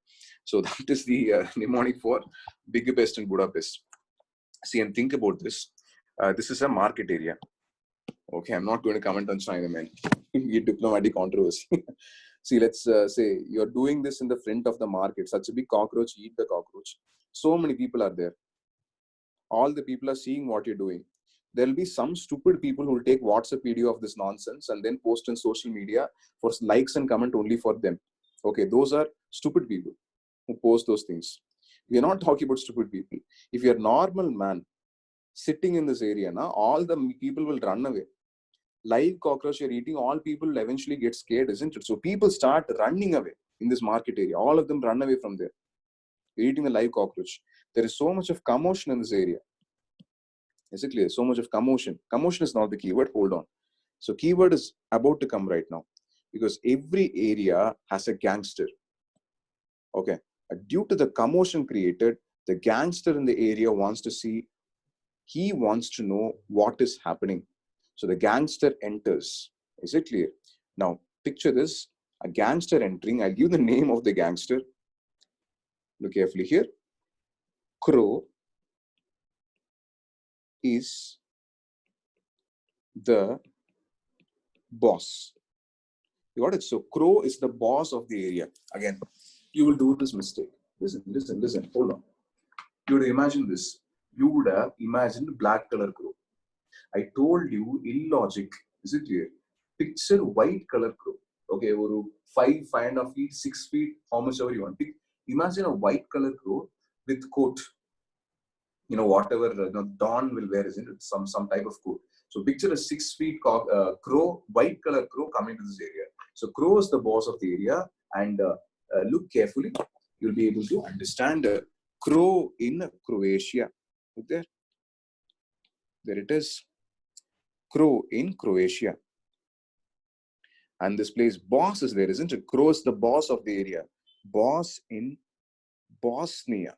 so that is the mnemonic for big pest in Budapest. See, and think about this. This is a market area. Okay, I'm not going to comment on China, man. Diplomatic controversy. See, let's say you're doing this in the front of the market. Such a big cockroach, eat the cockroach. So many people are there. All the people are seeing what you're doing. There'll be some stupid people who will take WhatsApp video of this nonsense and then post on social media for likes and comment only for them. Okay, those are stupid people who post those things. We are not talking about stupid people. If you're a normal man sitting in this area, now all the people will run away. Live cockroach you're eating, all people will eventually get scared, isn't it? So people start running away in this market area. All of them run away from there. You're eating a live cockroach. There is so much of commotion in this area. Is it clear? So much of commotion. Commotion is not the keyword. Hold on. So keyword is about to come right now because every area has a gangster. Okay. Due to the commotion created, the gangster in the area wants to see, he wants to know what is happening. So the gangster enters. Is it clear? Now, picture this. A gangster entering. I'll give the name of the gangster. Look carefully here. Crow is the boss. You got it? So Crow is the boss of the area. Again, you will do this mistake. Listen. Hold on. You would imagine this. You would have imagined black color crow. I told you illogic. Is it clear? Picture white color crow. Okay, 5.5 feet, 6 feet, how much ever you want. Imagine a white color crow with coat. You know, whatever Dawn will wear, isn't it? Some type of coat. So picture a 6 feet crow, white color crow coming to this area. So crow is the boss of the area, and look carefully. You'll be able to understand crow in Croatia. Look there. There it is. Crow in Croatia. And this place, boss is there, isn't it? Crow is the boss of the area. Boss in Bosnia.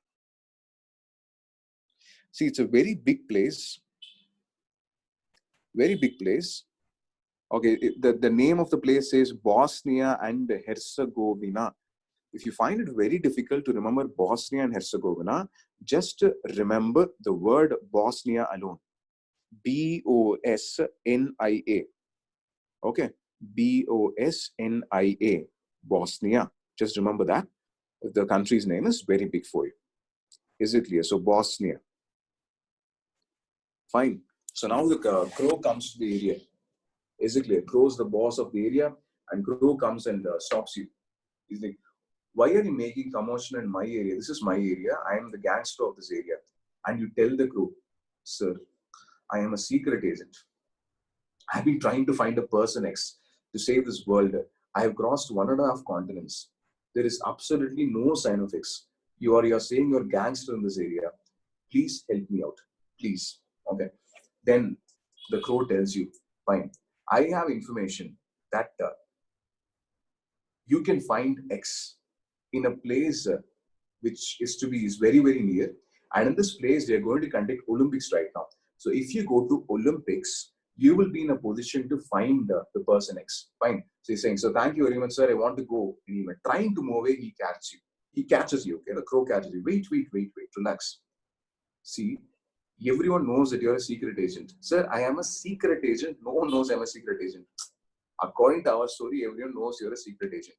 See, it's a very big place. Very big place. Okay, the name of the place says Bosnia and Herzegovina. If you find it very difficult to remember Bosnia and Herzegovina, just remember the word Bosnia alone. B-O-S-N-I-A. Okay, B-O-S-N-I-A. Bosnia. Just remember that. The country's name is very big for you. Is it clear? So Bosnia. Fine. So now the crow comes to the area. Is it clear? Crow is the boss of the area, and crow comes and stops you. He's like, why are you making commotion in my area? This is my area. I am the gangster of this area. And you tell the crow, sir, I am a secret agent. I've been trying to find a person X to save this world. I have crossed 1.5 continents. There is absolutely no sign of X. You are saying you're gangster in this area. Please help me out. Please. Okay. Then the crow tells you, fine. I have information that you can find X in a place which is very, very near. And in this place, they are going to conduct Olympics right now. So if you go to Olympics, you will be in a position to find the person X. Fine. So he's saying, so thank you very much, sir. I want to go. And trying to move away, he catches you. He catches you. Okay, the crow catches you. Wait. Relax. See, everyone knows that you're a secret agent. Sir, I am a secret agent. No one knows I'm a secret agent. According to our story, everyone knows you're a secret agent.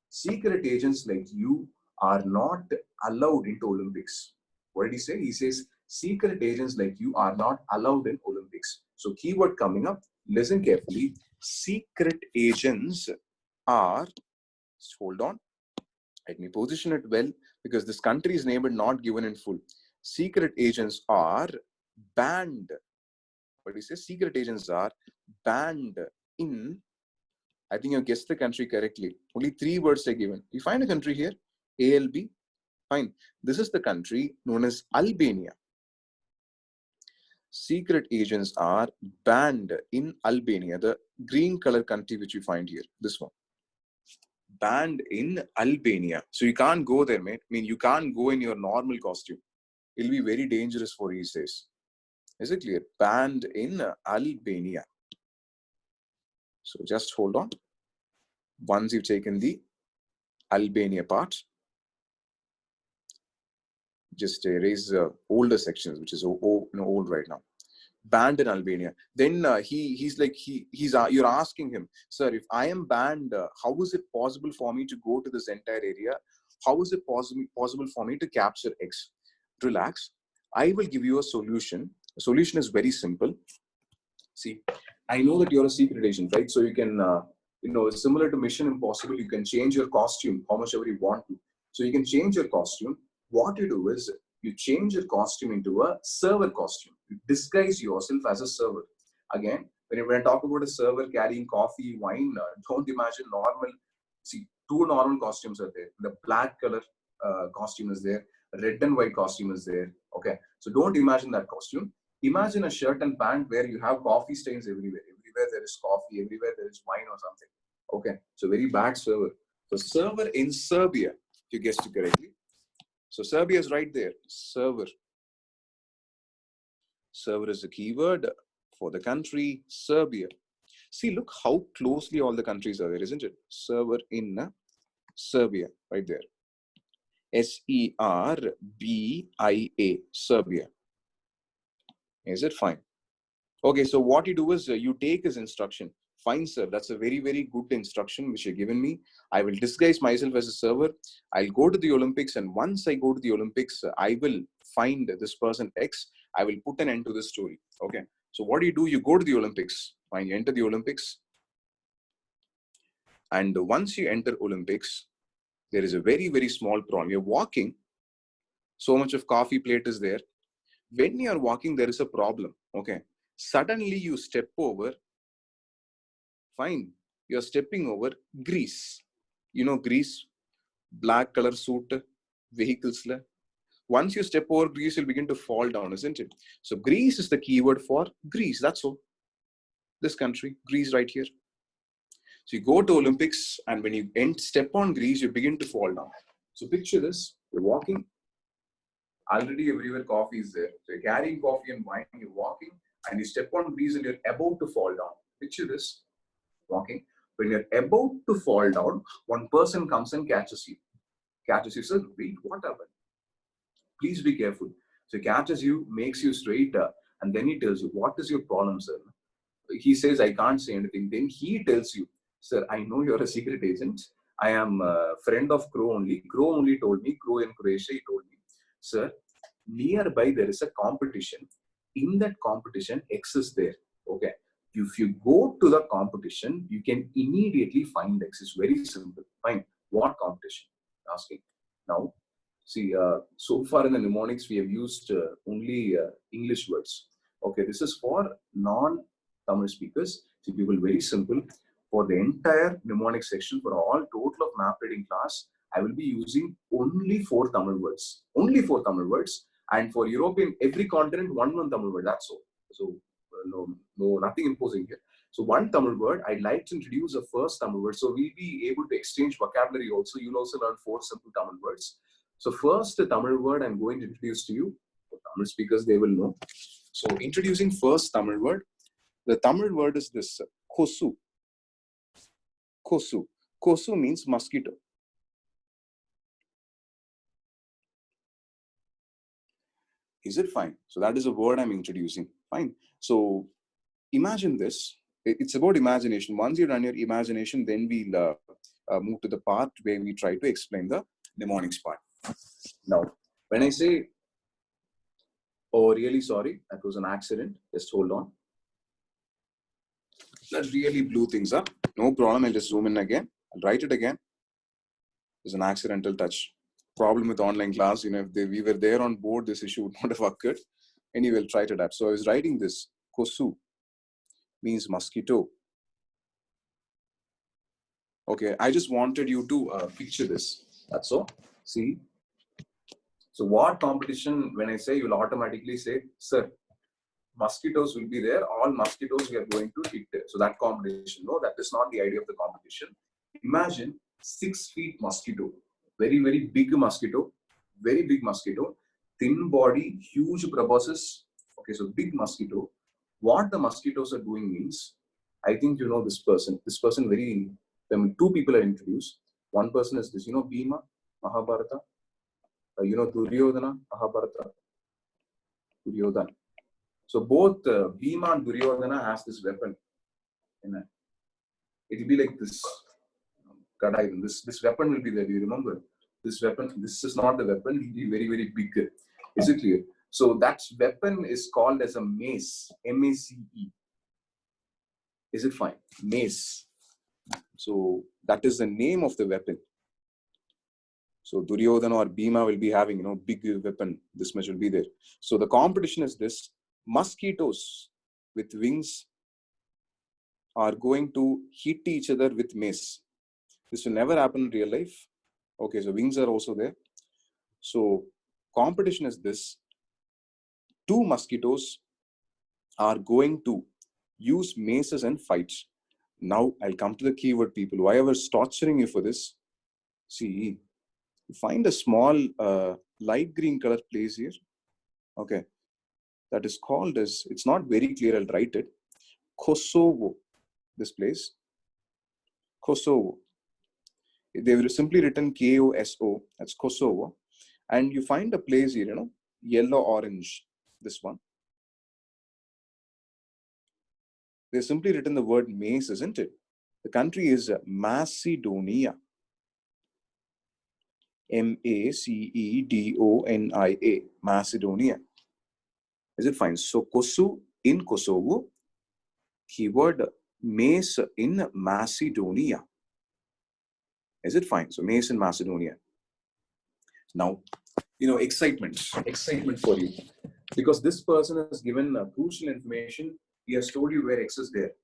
Secret agents like you are not allowed into Olympics. What did he say? He says, secret agents like you are not allowed in Olympics. So keyword coming up, listen carefully. Secret agents are, hold on, let me position it well because this country's name is not given in full. Secret agents are banned. What he says, secret agents are banned in, I think you guessed the country correctly. Only 3 words are given. You find a country here, ALB. Fine. This is the country known as Albania. Secret agents are banned in Albania, the green color country which you find here. This one. Banned in Albania. So you can't go there, mate. I mean, you can't go in your normal costume. It'll be very dangerous for you, he says. Is it clear? Banned in Albania. So just hold on. Once you've taken the Albania part, just erase the older sections, which is old right now. Banned in Albania. Then you're asking him, sir, if I am banned, how is it possible for me to go to this entire area? How is it possible for me to capture X? Relax. I will give you a solution. The solution is very simple. See, I know that you're a secret agent, right? So you can, similar to Mission Impossible, you can change your costume how much ever you want to. So you can change your costume. What you do is you change your costume into a server costume. You disguise yourself as a server. Again, when I talk about a server carrying coffee, wine, don't imagine normal. See, 2 normal costumes are there. The black color costume is there. Red and white costume is there. Okay, so don't imagine that costume. Imagine a shirt and pant where you have coffee stains everywhere. Everywhere there is coffee, everywhere there is wine or something. Okay, so very bad server. So server in Serbia, you guessed it correctly. So Serbia is right there. Server. Server is the keyword for the country, Serbia. See, look how closely all the countries are there, isn't it? Server in Serbia, right there. Serbia, Serbia. Is it fine? Okay, so what you do is you take his instruction. Fine, sir. That's a very, very good instruction which you've given me. I will disguise myself as a server. I'll go to the Olympics. And once I go to the Olympics, I will find this person X. I will put an end to this story. Okay. So what do? You go to the Olympics. Fine. You enter the Olympics. And once you enter Olympics, there is a very, very small problem. You're walking. So much of coffee plate is there. When you're walking, there is a problem. Okay. Suddenly you step over. Fine. You're stepping over grease. You know grease, black color suit, vehicles. Once you step over grease, you'll begin to fall down, isn't it? So Greece is the keyword for Greece. That's all. This country, Greece right here. So you go to Olympics and when you step on grease, you begin to fall down. So picture this. You're walking. Already everywhere coffee is there. So you're carrying coffee and wine, you're walking and you step on grease and you're about to fall down. Picture this. Walking. When you're about to fall down, one person comes and catches you. Catches you, sir, wait, what happened? Please be careful. So he catches you, makes you straight, and then he tells you, what is your problem, sir? He says, I can't say anything. Then he tells you, sir, I know you're a secret agent. I am a friend of Crow only. Crow only told me, Crow in Croatia, he told me, sir, nearby there is a competition. In that competition, X is there. Okay. If you go to the competition, you can immediately find X. It's very simple. Fine. What competition? Asking. Now, see, so far in the mnemonics, we have used only English words. Okay, this is for non-Tamil speakers. See, people, very simple. For the entire mnemonic section, for all total of map reading class, I will be using only 4 Tamil words. Only 4 Tamil words. And for European, every continent, one Tamil word. That's all. So, no, nothing imposing here. So, one Tamil word, I'd like to introduce a first Tamil word. So, we'll be able to exchange vocabulary also. You'll also learn 4 simple Tamil words. So, first Tamil word I'm going to introduce to you. For Tamil speakers, they will know. So, introducing first Tamil word. The Tamil word is this, kosu. Kosu. Kosu means mosquito. Is it fine? So that is a word I'm introducing. Fine. So imagine this. It's about imagination. Once you've done your imagination, then we'll move to the part where we try to explain the mnemonics part. Now, when I say, oh, really sorry, that was an accident, just hold on. That really blew things up. No problem, I'll just zoom in again. I'll write it again. There's an accidental touch. Problem with online class, if we were there on board, this issue would not have occurred. Anyway, we'll try to adapt. So I was writing this. Kosu means mosquito. Okay, I just wanted you to picture this. That's all. See? So what competition, when I say, you'll automatically say, sir, mosquitoes will be there. All mosquitoes we are going to hit there. So that competition, no, that is not the idea of the competition. Imagine 6 feet mosquito, very, very big mosquito, very big mosquito, thin body, huge proboscis. Okay, so big mosquito. What the mosquitoes are doing means, I think you know this person. This person two people are introduced. One person is this, Bhima, Mahabharata. Duryodhana, Mahabharata, Duryodhana. So both Bhima and Duryodhana has this weapon. It will be like this. This weapon will be there. Do you remember? This weapon, this is not the weapon. It will be very, very big. Is it clear? So that weapon is called as a mace. M-A-C-E. Is it fine? Mace. So that is the name of the weapon. So Duryodhana or Bhima will be having, big weapon. This much will be there. So the competition is this. Mosquitoes with wings are going to hit each other with mace. This will never happen in real life. Okay, so wings are also there. So competition is this. 2 mosquitoes are going to use maces and fights. Now I'll come to the keyword, people. Why I was torturing you for this? See, find a small light green color place here. Okay, that is called as, it's not very clear, I'll write it. Kosovo, this place. Kosovo. They were simply written K-O-S-O, that's Kosovo. And you find a place here, yellow orange, this one. They simply written the word mace, isn't it? The country is Macedonia. M-A-C-E-D-O-N-I-A, Macedonia. Is it fine? So Kosu in Kosovo, keyword mace in Macedonia. Is it fine? So mace in Macedonia. Now, excitement for you. Because this person has given crucial information. He has told you where X is there.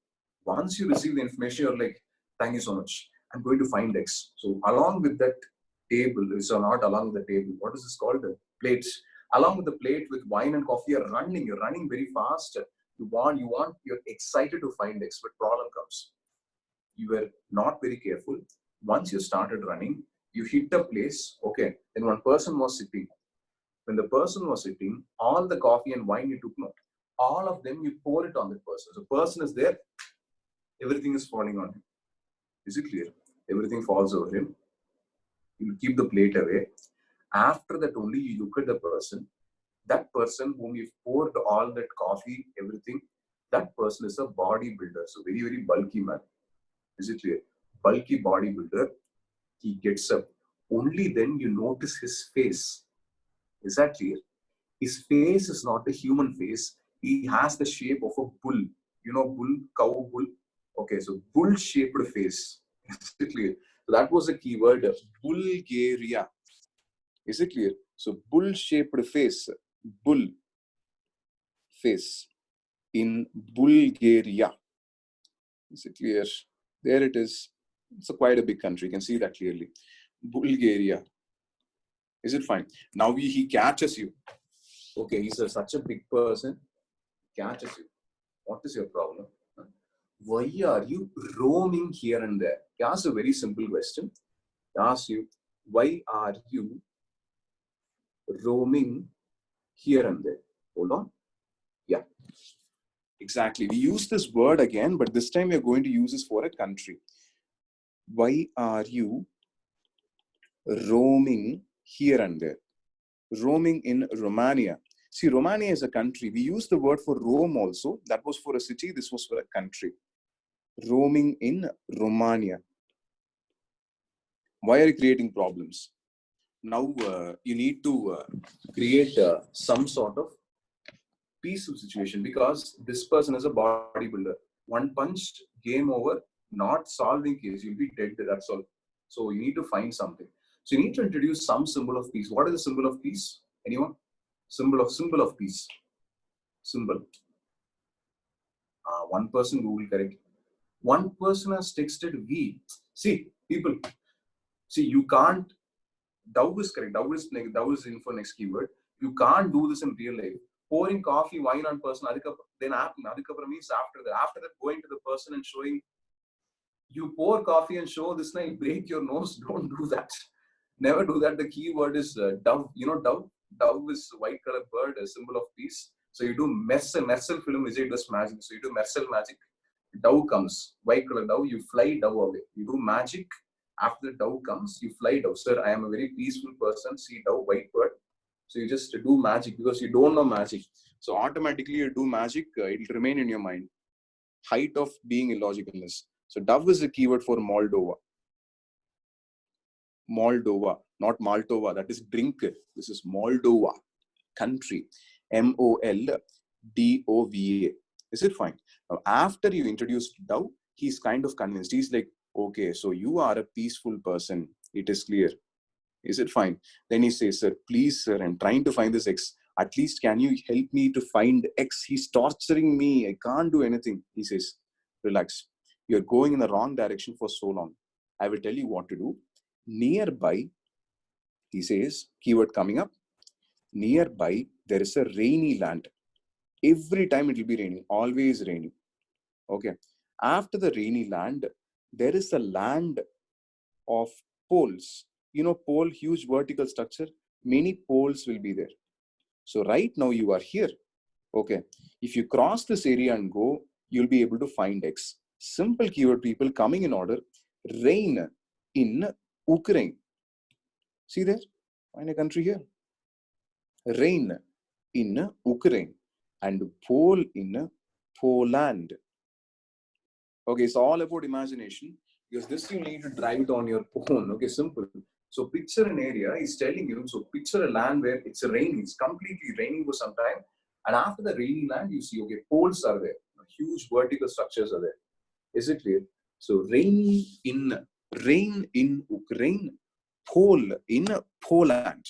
Once you receive the information, you're like, thank you so much. I'm going to find X. So along with that table, so not along the table, what is this called? The plates. Along with the plate with wine and coffee, you're running very fast. You're excited to find X, but problem comes. You were not very careful. Once you started running, you hit a place, okay, then one person was sitting. When the person was sitting, all the coffee and wine you took note, all of them you pour it on the person. So person is there, everything is falling on him. Is it clear? Everything falls over him. You keep the plate away. After that only you look at the person. That person whom you poured all that coffee, everything, that person is a bodybuilder. So very, very bulky man. Is it clear? Bulky bodybuilder. He gets up. Only then you notice his face. Is that clear? His face is not a human face. He has the shape of a bull. Bull, cow, bull. Okay, so bull-shaped face. Is it clear? So that was the keyword, Bulgaria. Is it clear? So bull-shaped face. Bull face in Bulgaria. Is it clear? There it is. It's quite a big country. You can see that clearly. Bulgaria. Is it fine? Now he catches you. Okay, he's such a big person. Catches you. What is your problem? Why are you roaming here and there? He asks a very simple question. He asks you, why are you roaming here and there? Hold on. Yeah. Exactly. We use this word again, but this time we're going to use this for a country. Why are you roaming here and there? Roaming in Romania. See, Romania is a country. We use the word for roam also. That was for a city. This was for a country. roaming in Romania. Why are you creating problems? Now you need to create some sort of peaceful situation, because this person is a bodybuilder. One punch, game over, not solving case, you'll be dead, that's all. So you need to find something. So you need to introduce some symbol of peace. What is the symbol of peace? Anyone? Symbol of peace. Symbol. One person Google correct. One person has texted V. See, people. See, you can't. Dow is correct. Dow is in for next keyword. You can't do this in real life. Pouring coffee, wine on person. Then means after that. After that, going to the person and showing. You pour coffee and show this night, break your nose. Don't do that. Never do that. The keyword is dove. You know dove? Dove is white color bird, a symbol of peace. So you do Messel film, is it just magic? So you do Messel magic. Dove comes, white color dove, you fly dove away. You do magic. After the dove comes, you fly dove. Sir, I am a very peaceful person. See dove, white bird. So you just do magic because you don't know magic. So automatically you do magic, it will remain in your mind. Height of being illogicalness. So dove is a keyword for Moldova. Moldova, not Maltova. That is drink. This is Moldova, country. Moldova. Is it fine? Now, after you introduced dove, he's kind of convinced. He's like, okay, so you are a peaceful person. It is clear. Is it fine? Then he says, sir, please, sir, I'm trying to find this X. At least can you help me to find X? He's torturing me. I can't do anything. He says, relax. You're going in the wrong direction for so long. I will tell you what to do. Nearby, he says, keyword coming up. Nearby, there is a rainy land. Every time it will be raining, always raining. Okay. After the rainy land, there is a land of poles. You know, pole, huge vertical structure. Many poles will be there. So right now you are here. Okay. If you cross this area and go, you'll be able to find X. Simple keyword, people, coming in order. Rain in Ukraine. See there? Find a country here. Rain in Ukraine and pole in Poland. Okay, it's all about imagination, because this you need to drive it on your own. Okay, simple. So picture an area, he's telling you, so picture a land where it's raining, it's completely raining for some time. And after the rainy land, you see, okay, poles are there, huge vertical structures are there. Is it clear? So rain in Ukraine, pole in Poland.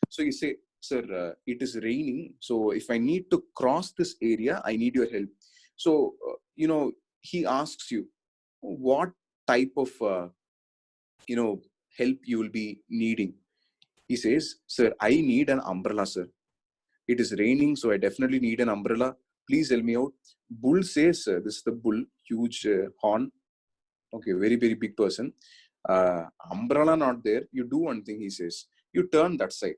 So you say, sir, it is raining. So if I need to cross this area, I need your help. So, he asks you what type of, help you will be needing. He says, sir, I need an umbrella, sir. It is raining, so I definitely need an umbrella. Please help me out. Bull says, this is the bull, huge horn. Okay, very, very big person. Umbrella not there. You do one thing, he says. You turn that side.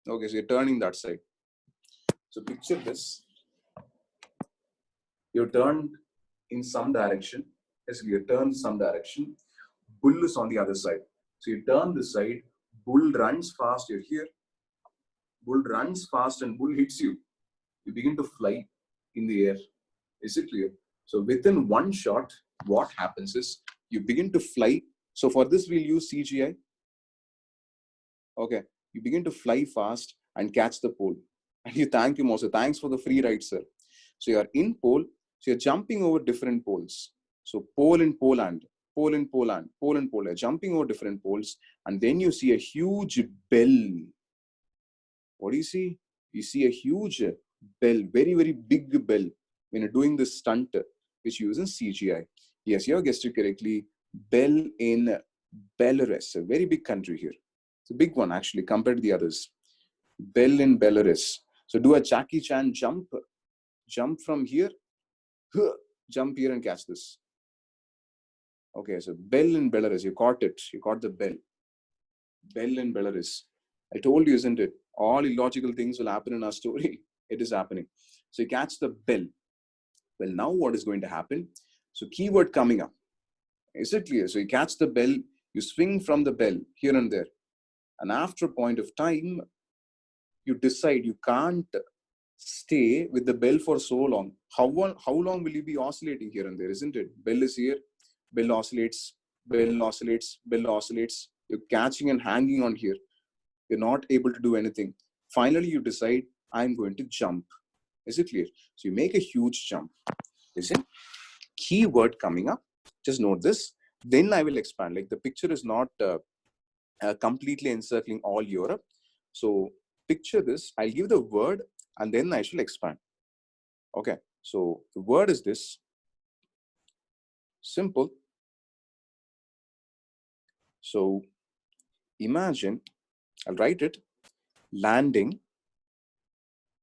Okay, so you're turning that side. So picture this. You're turned in some direction. Yes, you're turned some direction. Bull is on the other side. So you turn this side. Bull runs fast. You're here. Bull runs fast and bull hits you. You begin to fly in the air. Is it clear? So within one shot, what happens is you begin to fly. So for this, we'll use CGI. Okay. You begin to fly fast and catch the pole. And you thank him also. Thanks for the free ride, sir. So you're in pole. So you're jumping over different poles. So pole in Poland, pole in Poland, pole in Poland. Jumping over different poles. And then you see a huge bell. What do you see? You see a huge bell, very, very big bell when you're doing this stunt, which uses CGI. Yes, you have guessed it correctly. Bell in Belarus, a very big country here. It's a big one, actually, compared to the others. Bell in Belarus. So do a Jackie Chan jump from here, jump here and catch this. Okay, so bell in Belarus, you caught it. You caught the bell. Bell in Belarus. I told you, isn't it? All illogical things will happen in our story. It is happening. So you catch the bell. Well, now what is going to happen? So keyword coming up. Is it clear? So you catch the bell, you swing from the bell here and there. And after a point of time, you decide you can't stay with the bell for so long, how long will you be oscillating here and there, isn't it? Bell is here, bell oscillates, bell oscillates, bell oscillates. You're catching and hanging on here. You're not able to do anything. Finally, you decide, I'm going to jump. Is it clear? So you make a huge jump. Listen, keyword coming up. Just note this. Then I will expand. Like the picture is not completely encircling all Europe. So picture this. I'll give the word and then I shall expand. Okay. So the word is this. Simple. So imagine, I'll write it, landing,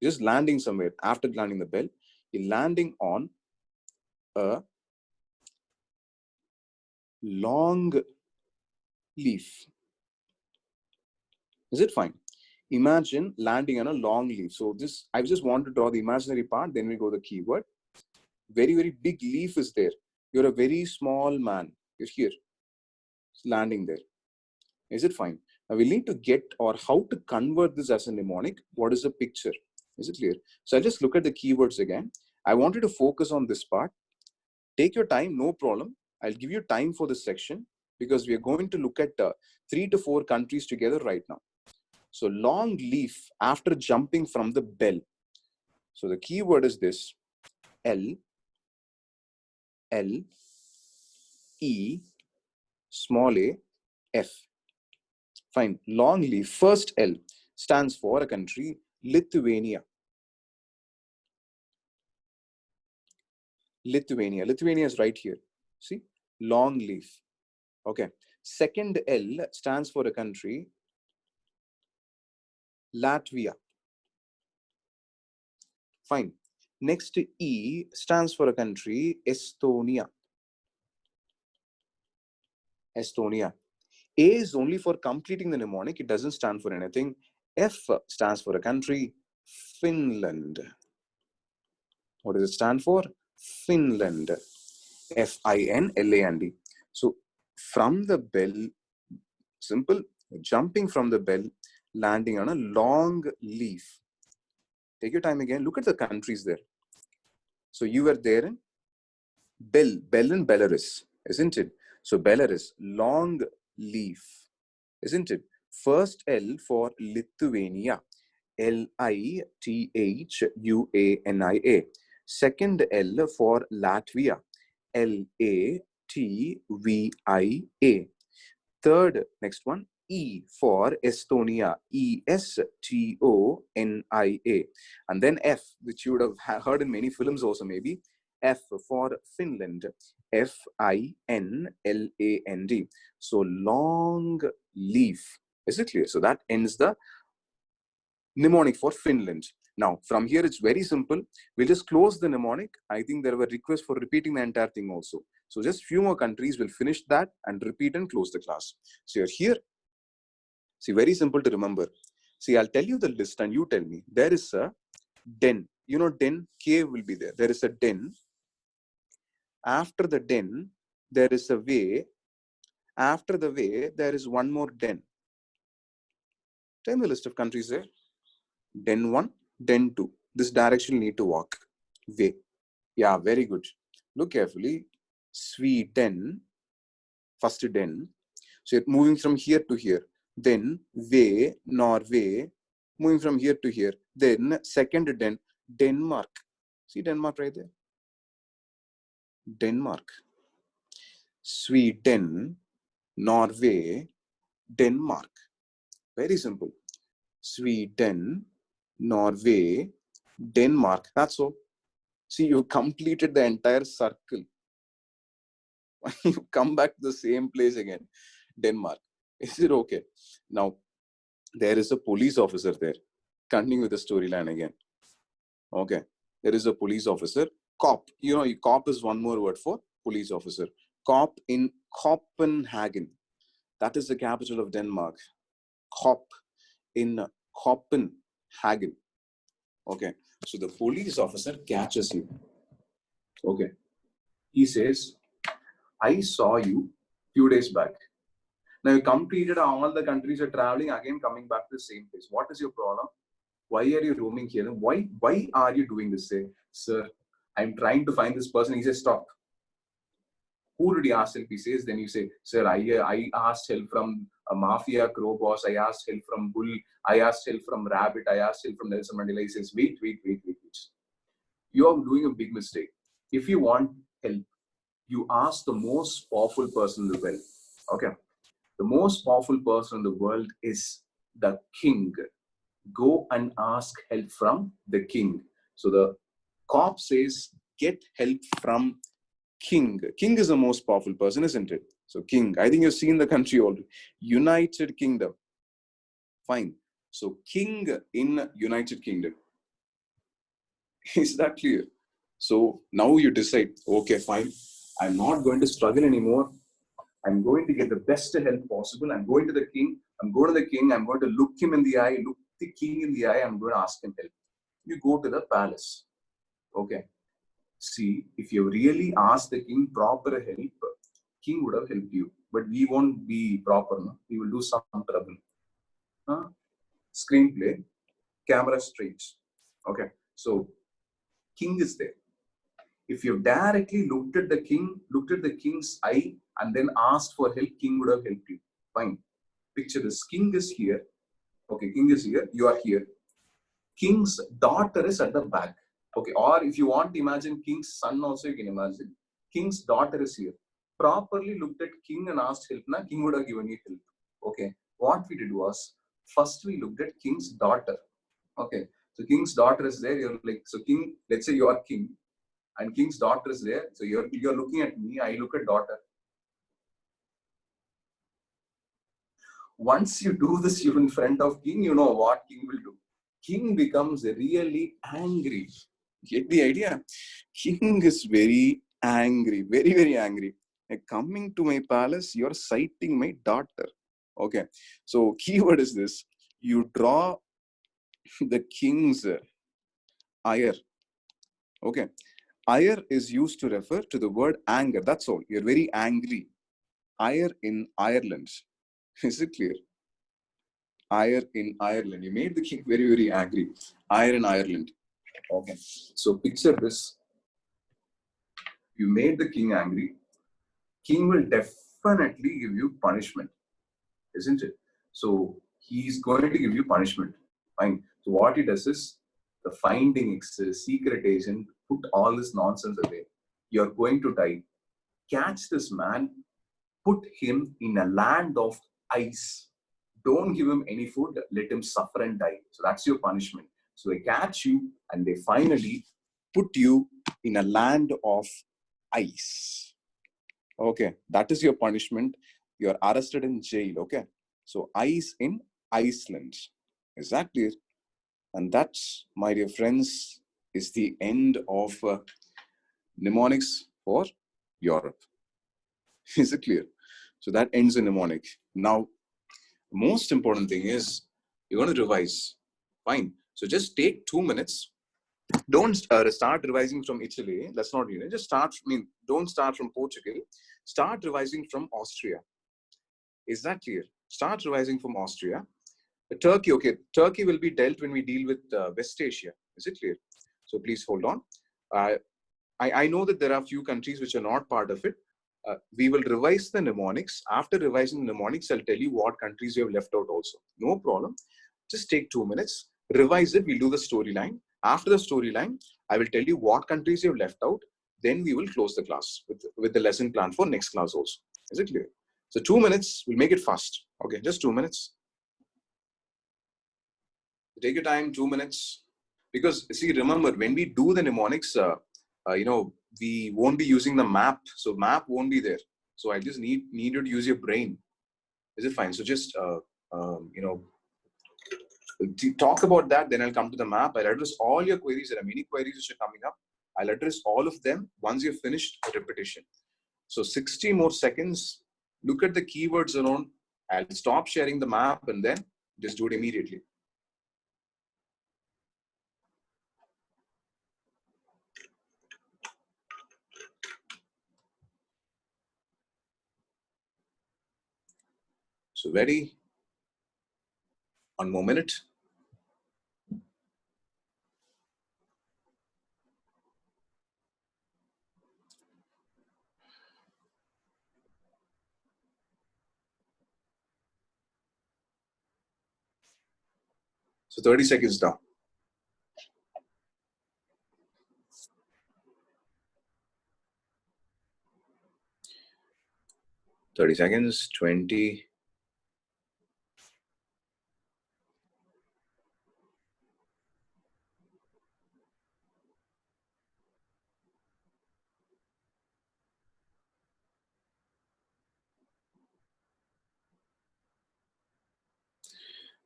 just landing somewhere. After landing the bell, you're landing on a long leaf. Is it fine? Imagine landing on a long leaf. So this, I just want to draw the imaginary part, then we go the keyword. Very, very big leaf is there. You're a very small man. You're here, landing there. Is it fine? Now we need to get, or how to convert this as a mnemonic. What is the picture? Is it clear? So I'll just look at the keywords again. I want you to focus on this part. Take your time, no problem. I'll give you time for this section because we are going to look at 3 to 4 countries together right now. So long leaf after jumping from the bell. So the keyword is this, L, L, E, small a, F. Fine, long leaf, first L stands for a country, Lithuania. Lithuania. Lithuania is right here. See, long leaf. Okay. Second L stands for a country, Latvia. Fine. Next E stands for a country, Estonia. Estonia. A is only for completing the mnemonic. It doesn't stand for anything. F stands for a country, Finland. What does it stand for? Finland. Finland. So from the bell, simple, jumping from the bell, landing on a long leaf. Take your time again. Look at the countries there. So you were there in Bell in Belarus, isn't it? So Belarus, long leaf, isn't it? First L for Lithuania, Lithuania. Second L for Latvia, Latvia. Third, next one, E for Estonia, Estonia. And then F, which you would have heard in many films also maybe, F for Finland, Finland. So long leaf. Is it clear? So that ends the mnemonic for Finland. Now, from here, it's very simple. We'll just close the mnemonic. I think there were requests for repeating the entire thing also. So just few more countries will finish that and repeat and close the class. So you're here. See, very simple to remember. See, I'll tell you the list and you tell me. There is a den. You know den? Cave will be there. There is a den. After the den, there is a way. After the way, there is one more den. Tell me the list of countries there. Den 1, den 2. This direction you need to walk. Way. Yeah, very good. Look carefully. Sweden, first den. So you're moving from here to here. Then way, Norway, moving from here to here. Then second den, Denmark. See Denmark right there? Denmark. Sweden, Norway, Denmark. Very simple. Sweden, Norway, Denmark. That's all. See, you completed the entire circle. You come back to the same place again. Denmark. Is it okay? Now, there is a police officer there. Continuing with the storyline again. Okay. There is a police officer. Cop. You know, cop is one more word for police officer. Cop in Copenhagen. That is the capital of Denmark. Cop in Copenhagen. Okay. So the police officer catches you. Okay. He says, I saw you few days back. Now you completed all the countries you're traveling, again coming back to the same place. What is your problem? Why are you roaming here? Why are you doing this? Say, sir, I'm trying to find this person. He says, stop. Who did he ask help? He says, then you say, sir, I asked help from a mafia crow boss. I asked help from bull. I asked help from rabbit. I asked help from Nelson Mandela. He says, wait. You are doing a big mistake. If you want help, you ask the most powerful person in the world. Okay. The most powerful person in the world is the king. Go and ask help from the king. So the cop says, get help from king. King is the most powerful person, isn't it? So king, I think you've seen the country already. United Kingdom. Fine. So king in United Kingdom. Is that clear? So now you decide, okay, fine. I'm not going to struggle anymore. I'm going to get the best help possible. I'm going to the king. I'm going to the king. I'm going to look him in the eye, look the king in the eye. I'm going to ask him help. You go to the palace. Okay. See, if you really ask the king proper help, king would have helped you. But we won't be proper. No? We will do some trouble. Huh? Screenplay, camera straight. Okay. So king is there. If you directly looked at the king's eye and then asked for help, king would have helped you. Fine. Picture this. King is here. Okay, king is here. You are here. King's daughter is at the back. Okay, or if you want to imagine king's son also, you can imagine. King's daughter is here. Properly looked at king and asked help, na, king would have given you help. Okay, what we did was, first we looked at king's daughter. Okay, so king's daughter is there. You're like, so king, let's say you are king, and king's daughter is there. So you're looking at me, I look at daughter. Once you do this in front of king, you know what king will do. King becomes really angry. Get the idea? King is very angry, very angry. Like, coming to my palace, you're citing my daughter. Okay, so keyword is this. You draw the king's ire. Okay, ire is used to refer to the word anger. That's all. You're very angry. Ire in Ireland. Is it clear? Ire in Ireland. You made the king very angry. Ire in Ireland. Okay. So picture this. You made the king angry. King will definitely give you punishment, isn't it? So he's going to give you punishment. Fine. So what he does is, the finding secret agent, put all this nonsense away. You're going to die. Catch this man, put him in a land of ice. Don't give him any food, let him suffer and die. So that's your punishment. So they catch you and they finally put you in a land of ice. Okay, that is your punishment. You're arrested in jail. Okay, so ice in Iceland. Is that clear? And that's, my dear friends, is the end of mnemonics for Europe. Is it clear? So that ends in mnemonic. Now, the most important thing is you're going to revise. Fine. So just take 2 minutes. Don't start revising from Italy. That's not, just start. Don't start from Portugal. Start revising from Austria. Is that clear? Start revising from Austria. Turkey, okay. Turkey will be dealt when we deal with West Asia. Is it clear? So please hold on. I know that there are a few countries which are not part of it. We will revise the mnemonics. After revising the mnemonics, I'll tell you what countries we have left out also. No problem. Just take 2 minutes. Revise it. We'll do the storyline. After the storyline, I will tell you what countries you have left out. Then we will close the class with the lesson plan for next class also. Is it clear? So 2 minutes. We'll make it fast. Okay, just 2 minutes. Take your time, 2 minutes. Because, see, remember, when we do the mnemonics, we won't be using the map. So map won't be there. So I just need you to use your brain. Is it fine? So just, talk about that. Then I'll come to the map. I'll address all your queries. There are many queries which are coming up. I'll address all of them once you've finished the repetition. So 60 more seconds. Look at the keywords around. I'll stop sharing the map and then just do it immediately. So ready? 1 more minute. So 30 seconds down. 30 seconds, 20.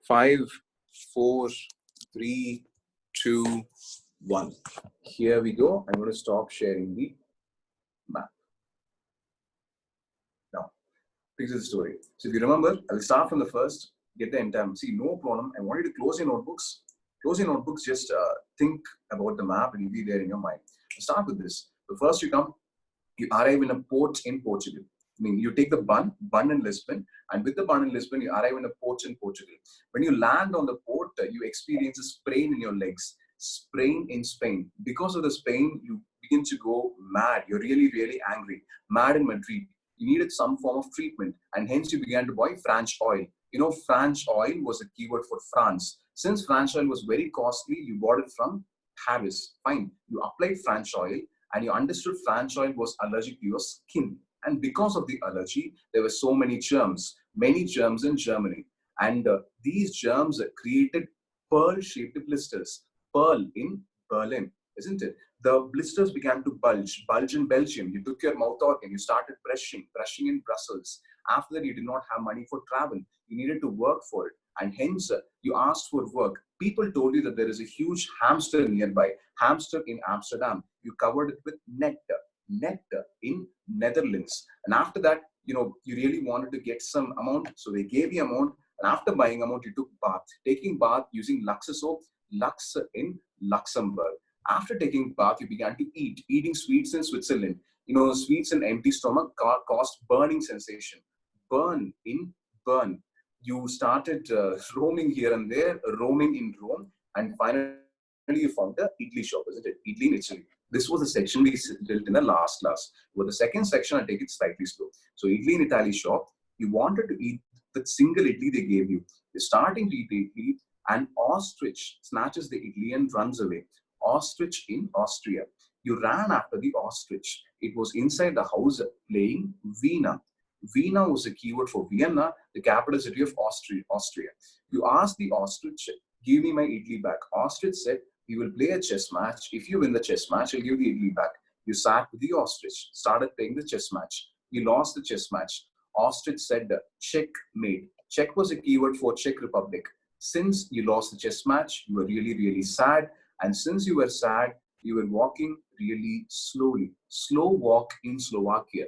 Five, four, three, two, one. Here we go. I'm going to stop sharing the map. Now, this is the story. So if you remember, I will start from the first, get the entire, see, no problem. I want you to close your notebooks. Close your notebooks, just think about the map. It will be there in your mind. Start with this. So first you arrive in a port in Portugal. I mean, you take the bun in Lisbon, and with the bun in Lisbon, you arrive in a port in Portugal. When you land on the port, you experience a sprain in your legs, sprain in Spain. Because of the sprain, you begin to go mad. You're really, really angry. Mad in Madrid. You needed some form of treatment, and hence you began to buy French oil. You know, French oil was a keyword for France. Since French oil was very costly, you bought it from Paris. Fine. You applied French oil, and you understood French oil was allergic to your skin. And because of the allergy, there were so many germs in Germany. And these germs created pearl-shaped blisters. Pearl in Berlin, isn't it? The blisters began to bulge in Belgium. You took your mouth organ, you started brushing in Brussels. After that, you did not have money for travel. You needed to work for it. And hence, you asked for work. People told you that there is a huge hamster nearby, hamster in Amsterdam. You covered it with nectar in Netherlands. And after that, you really wanted to get some amount. So they gave you amount. And after buying amount, you took bath. Taking bath using Lux soap, Lux in Luxembourg. After taking bath, you began to eating sweets in Switzerland. Sweets in empty stomach caused burning sensation. Burn in Bern. You started roaming here and there, roaming in Rome, and finally you found the Italy shop, isn't it? Italy in Italy. This was the section we built in the last class. For the second section, I'll take it slightly slow. So Italy in Italy shop, you wanted to eat the single Italy they gave you. You're starting to eat Italy, and ostrich snatches the Italy and runs away. Ostrich in Austria. You ran after the ostrich. It was inside the house playing Vienna. Vienna was a keyword for Vienna, the capital city of Austria. You asked the ostrich, give me my Italy back. Ostrich said, we will play a chess match. If you win the chess match, I'll give the Italy back. You sat with the ostrich, started playing the chess match. You lost the chess match. Ostrich said, checkmate. Czech was a keyword for Czech Republic. Since you lost the chess match, you were really, really sad. And since you were sad, you were walking really slowly. Slow walk in Slovakia.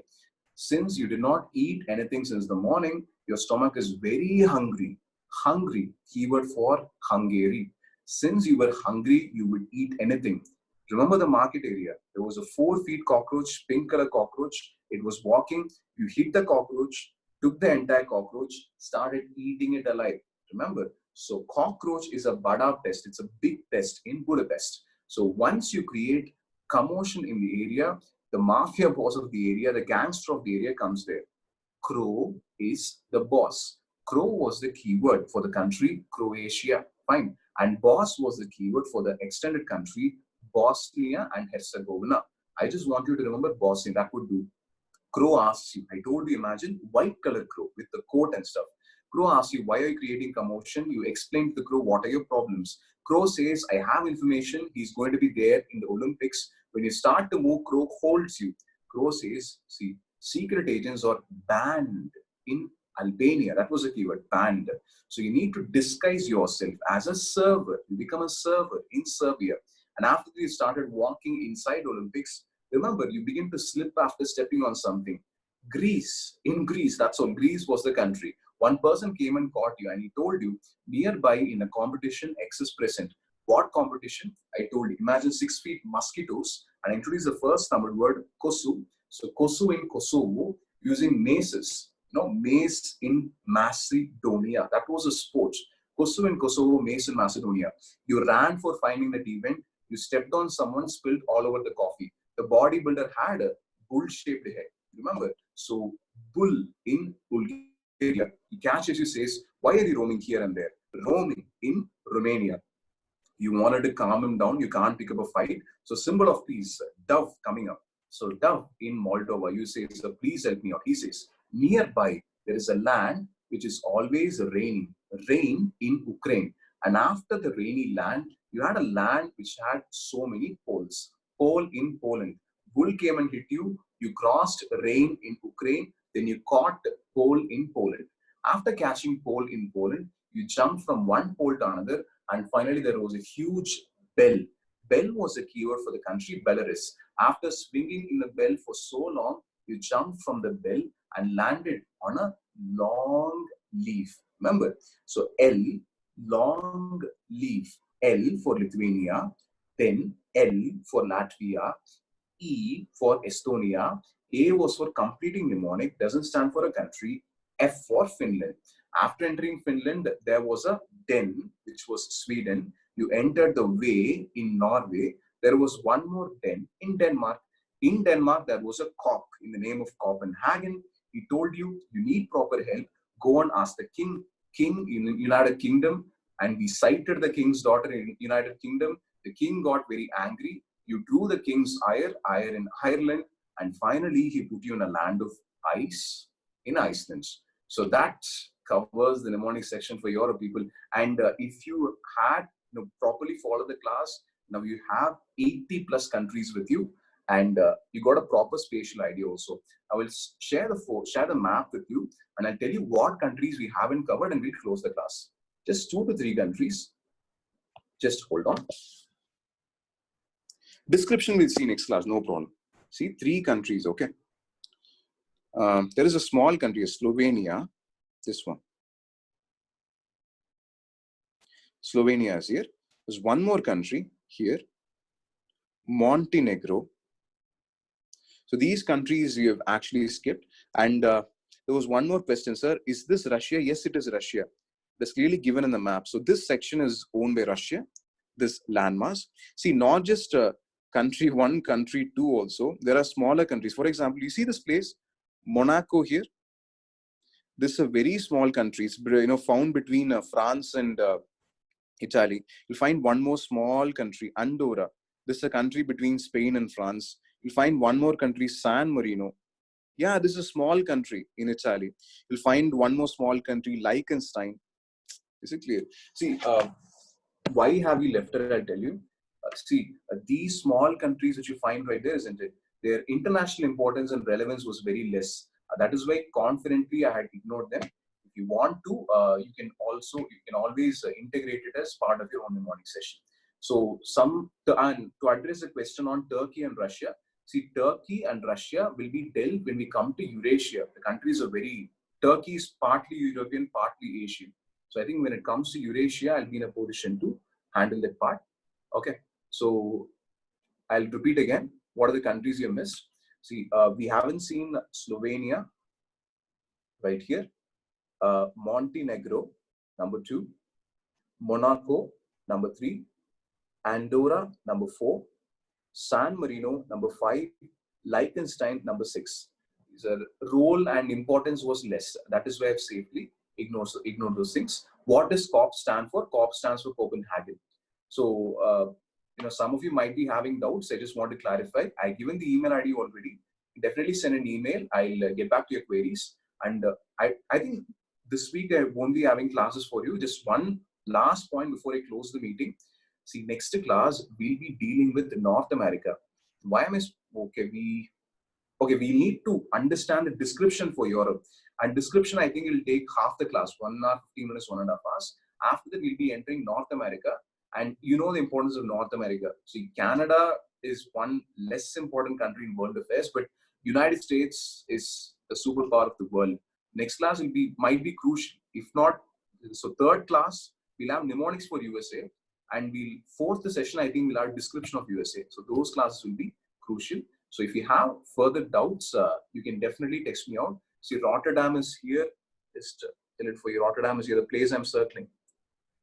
Since you did not eat anything since the morning, your stomach is very hungry. Hungry, keyword for Hungary. Since you were hungry, you would eat anything. Remember the market area. There was a 4 feet cockroach, pink color cockroach. It was walking. You hit the cockroach, took the entire cockroach, started eating it alive. Remember? So cockroach is a Bada pest. It's a big pest in Budapest. So once you create commotion in the area, the mafia boss of the area, the gangster of the area comes there. Crow is the boss. Crow was the keyword for the country, Croatia. Fine. And boss was the keyword for the extended country, Bosnia and Herzegovina. I just want you to remember Bosnia. That would do. Crow asks you, I told you, imagine white color crow with the coat and stuff. Crow asks you, why are you creating commotion? You explain to the crow, what are your problems? Crow says, I have information. He's going to be there in the Olympics. When you start to move, crow holds you. Crow says, see, secret agents are banned in Albania. That was a keyword, banned. So you need to disguise yourself as a server. You become a server in Serbia. And after you started walking inside Olympics, remember, you begin to slip after stepping on something. Greece, in Greece, that's all. Greece was the country. One person came and caught you and he told you, nearby in a competition, X is present. What competition? I told you, imagine 6 feet mosquitoes and introduce the first Tamil word, Kosu. So Kosu in Kosovo, using maces. Mace in Macedonia. That was a sport. Kosovo in Kosovo, mace in Macedonia. You ran for finding that event. You stepped on someone, spilled all over the coffee. The bodybuilder had a bull-shaped head. Remember? So, bull in Bulgaria. He catches you, says, why are you roaming here and there? roaming in Romania. You wanted to calm him down, you can't pick up a fight. So symbol of peace, dove coming up. So dove in Moldova, you say, so please help me out. He says, nearby there is a land which is always raining, rain in Ukraine. And after the rainy land, you had a land which had so many poles. Pole in Poland. Bull came and hit you, you crossed rain in Ukraine, then you caught pole in Poland. After catching pole in Poland, you jumped from one pole to another, and finally there was a huge bell. Bell was a keyword for the country Belarus. After swinging in the bell for so long, you jumped from the bell and landed on a long leaf. Remember, so L, long leaf. L for Lithuania, then L for Latvia, E for Estonia, A was for completing mnemonic, doesn't stand for a country, F for Finland. After entering Finland, there was a Den, which was Sweden. You entered the Way in Norway. There was one more Den in Denmark. In Denmark, there was a Kop in the name of Copenhagen. He told you, you need proper help. Go and ask the king in the United Kingdom. And we cited the king's daughter in United Kingdom. The king got very angry. You drew the king's ire in Ireland. And finally, he put you in a land of ice in Iceland. So that covers the mnemonic section for your people. And if you had properly followed the class, now you have 80 plus countries with you, and you got a proper spatial idea also. I will share the map with you, and I'll tell you what countries we haven't covered, and we'll close the class. Just 2 to 3 countries. Just hold on. Description we'll see next class, no problem. See, 3 countries, okay? There is a small country, Slovenia, this one. Slovenia is here. There's one more country here, Montenegro. So these countries you have actually skipped. And there was one more question, sir. Is this Russia? Yes, it is Russia. That's clearly given in the map. So this section is owned by Russia, this landmass. See, not just country 1, country 2 also. There are smaller countries. For example, you see this place, Monaco here. This is a very small country. It's found between France and Italy. You'll find one more small country, Andorra. This is a country between Spain and France. You'll find one more country, San Marino. Yeah, this is a small country in Italy. You'll find one more small country, Liechtenstein. Is it clear? See, why have we left it? I'll tell you. These small countries which you find right there, isn't it? Their international importance and relevance was very less. That is why confidently I had ignored them. If you want to, you can always integrate it as part of your own mnemonic session. So to address the question on Turkey and Russia, see, Turkey and Russia will be dealt when we come to Eurasia. The countries are Turkey is partly European, partly Asian. So I think when it comes to Eurasia, I'll be in a position to handle that part. Okay. So I'll repeat again. What are the countries you missed? See, we haven't seen Slovenia right here. Montenegro, number 2. Monaco, number 3. Andorra, number 4. San Marino, number 5. Liechtenstein, number 6. The role and importance was less. That is why I've safely ignored those things. What does COP stand for? COP stands for Copenhagen. So, some of you might be having doubts. I just want to clarify. I've given the email ID already. Definitely send an email. I'll get back to your queries. And I think this week I won't be having classes for you. Just one last point before I close the meeting. See, next class, we'll be dealing with North America. Why am I... Okay, we need to understand the description for Europe. And description, I think, will take half the class, 1 hour, 15 minutes, 1.5 hours. After that, we'll be entering North America. And you know the importance of North America. See, Canada is one less important country in world affairs, but United States is the superpower of the world. Next class might be crucial. If not, so third class, we'll have mnemonics for USA. And fourth session, I think we'll have description of USA. So those classes will be crucial. So if you have further doubts, you can definitely text me out. See, Rotterdam is here. Just tell it for you. Rotterdam is here, the place I'm circling.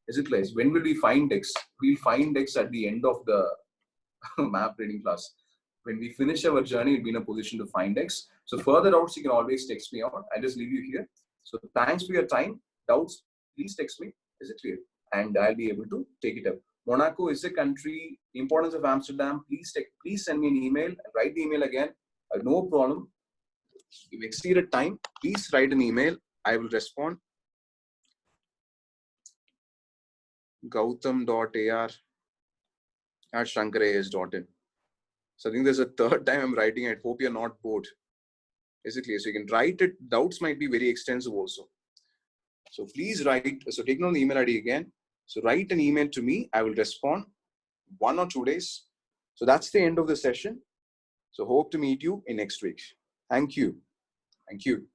Is it clear? When will we find X? We'll find X at the end of the map reading class. When we finish our journey, we'll be in a position to find X. So further doubts, you can always text me out. I'll just leave you here. So thanks for your time. Doubts, please text me. Is it clear? And I'll be able to take it up. Monaco is a country. Importance of Amsterdam. Please send me an email. I'll write the email again. No problem. You've exceeded time. Please write an email. I will respond. Gautam.ar@shankarayas.in. So I think there's a third time I'm writing. I hope you're not bored. Is it clear? So you can write it. Doubts might be very extensive also. So please write. So take down the email ID again. So write an email to me. I will respond 1 or 2 days. So that's the end of the session. So hope to meet you in next week. Thank you. Thank you.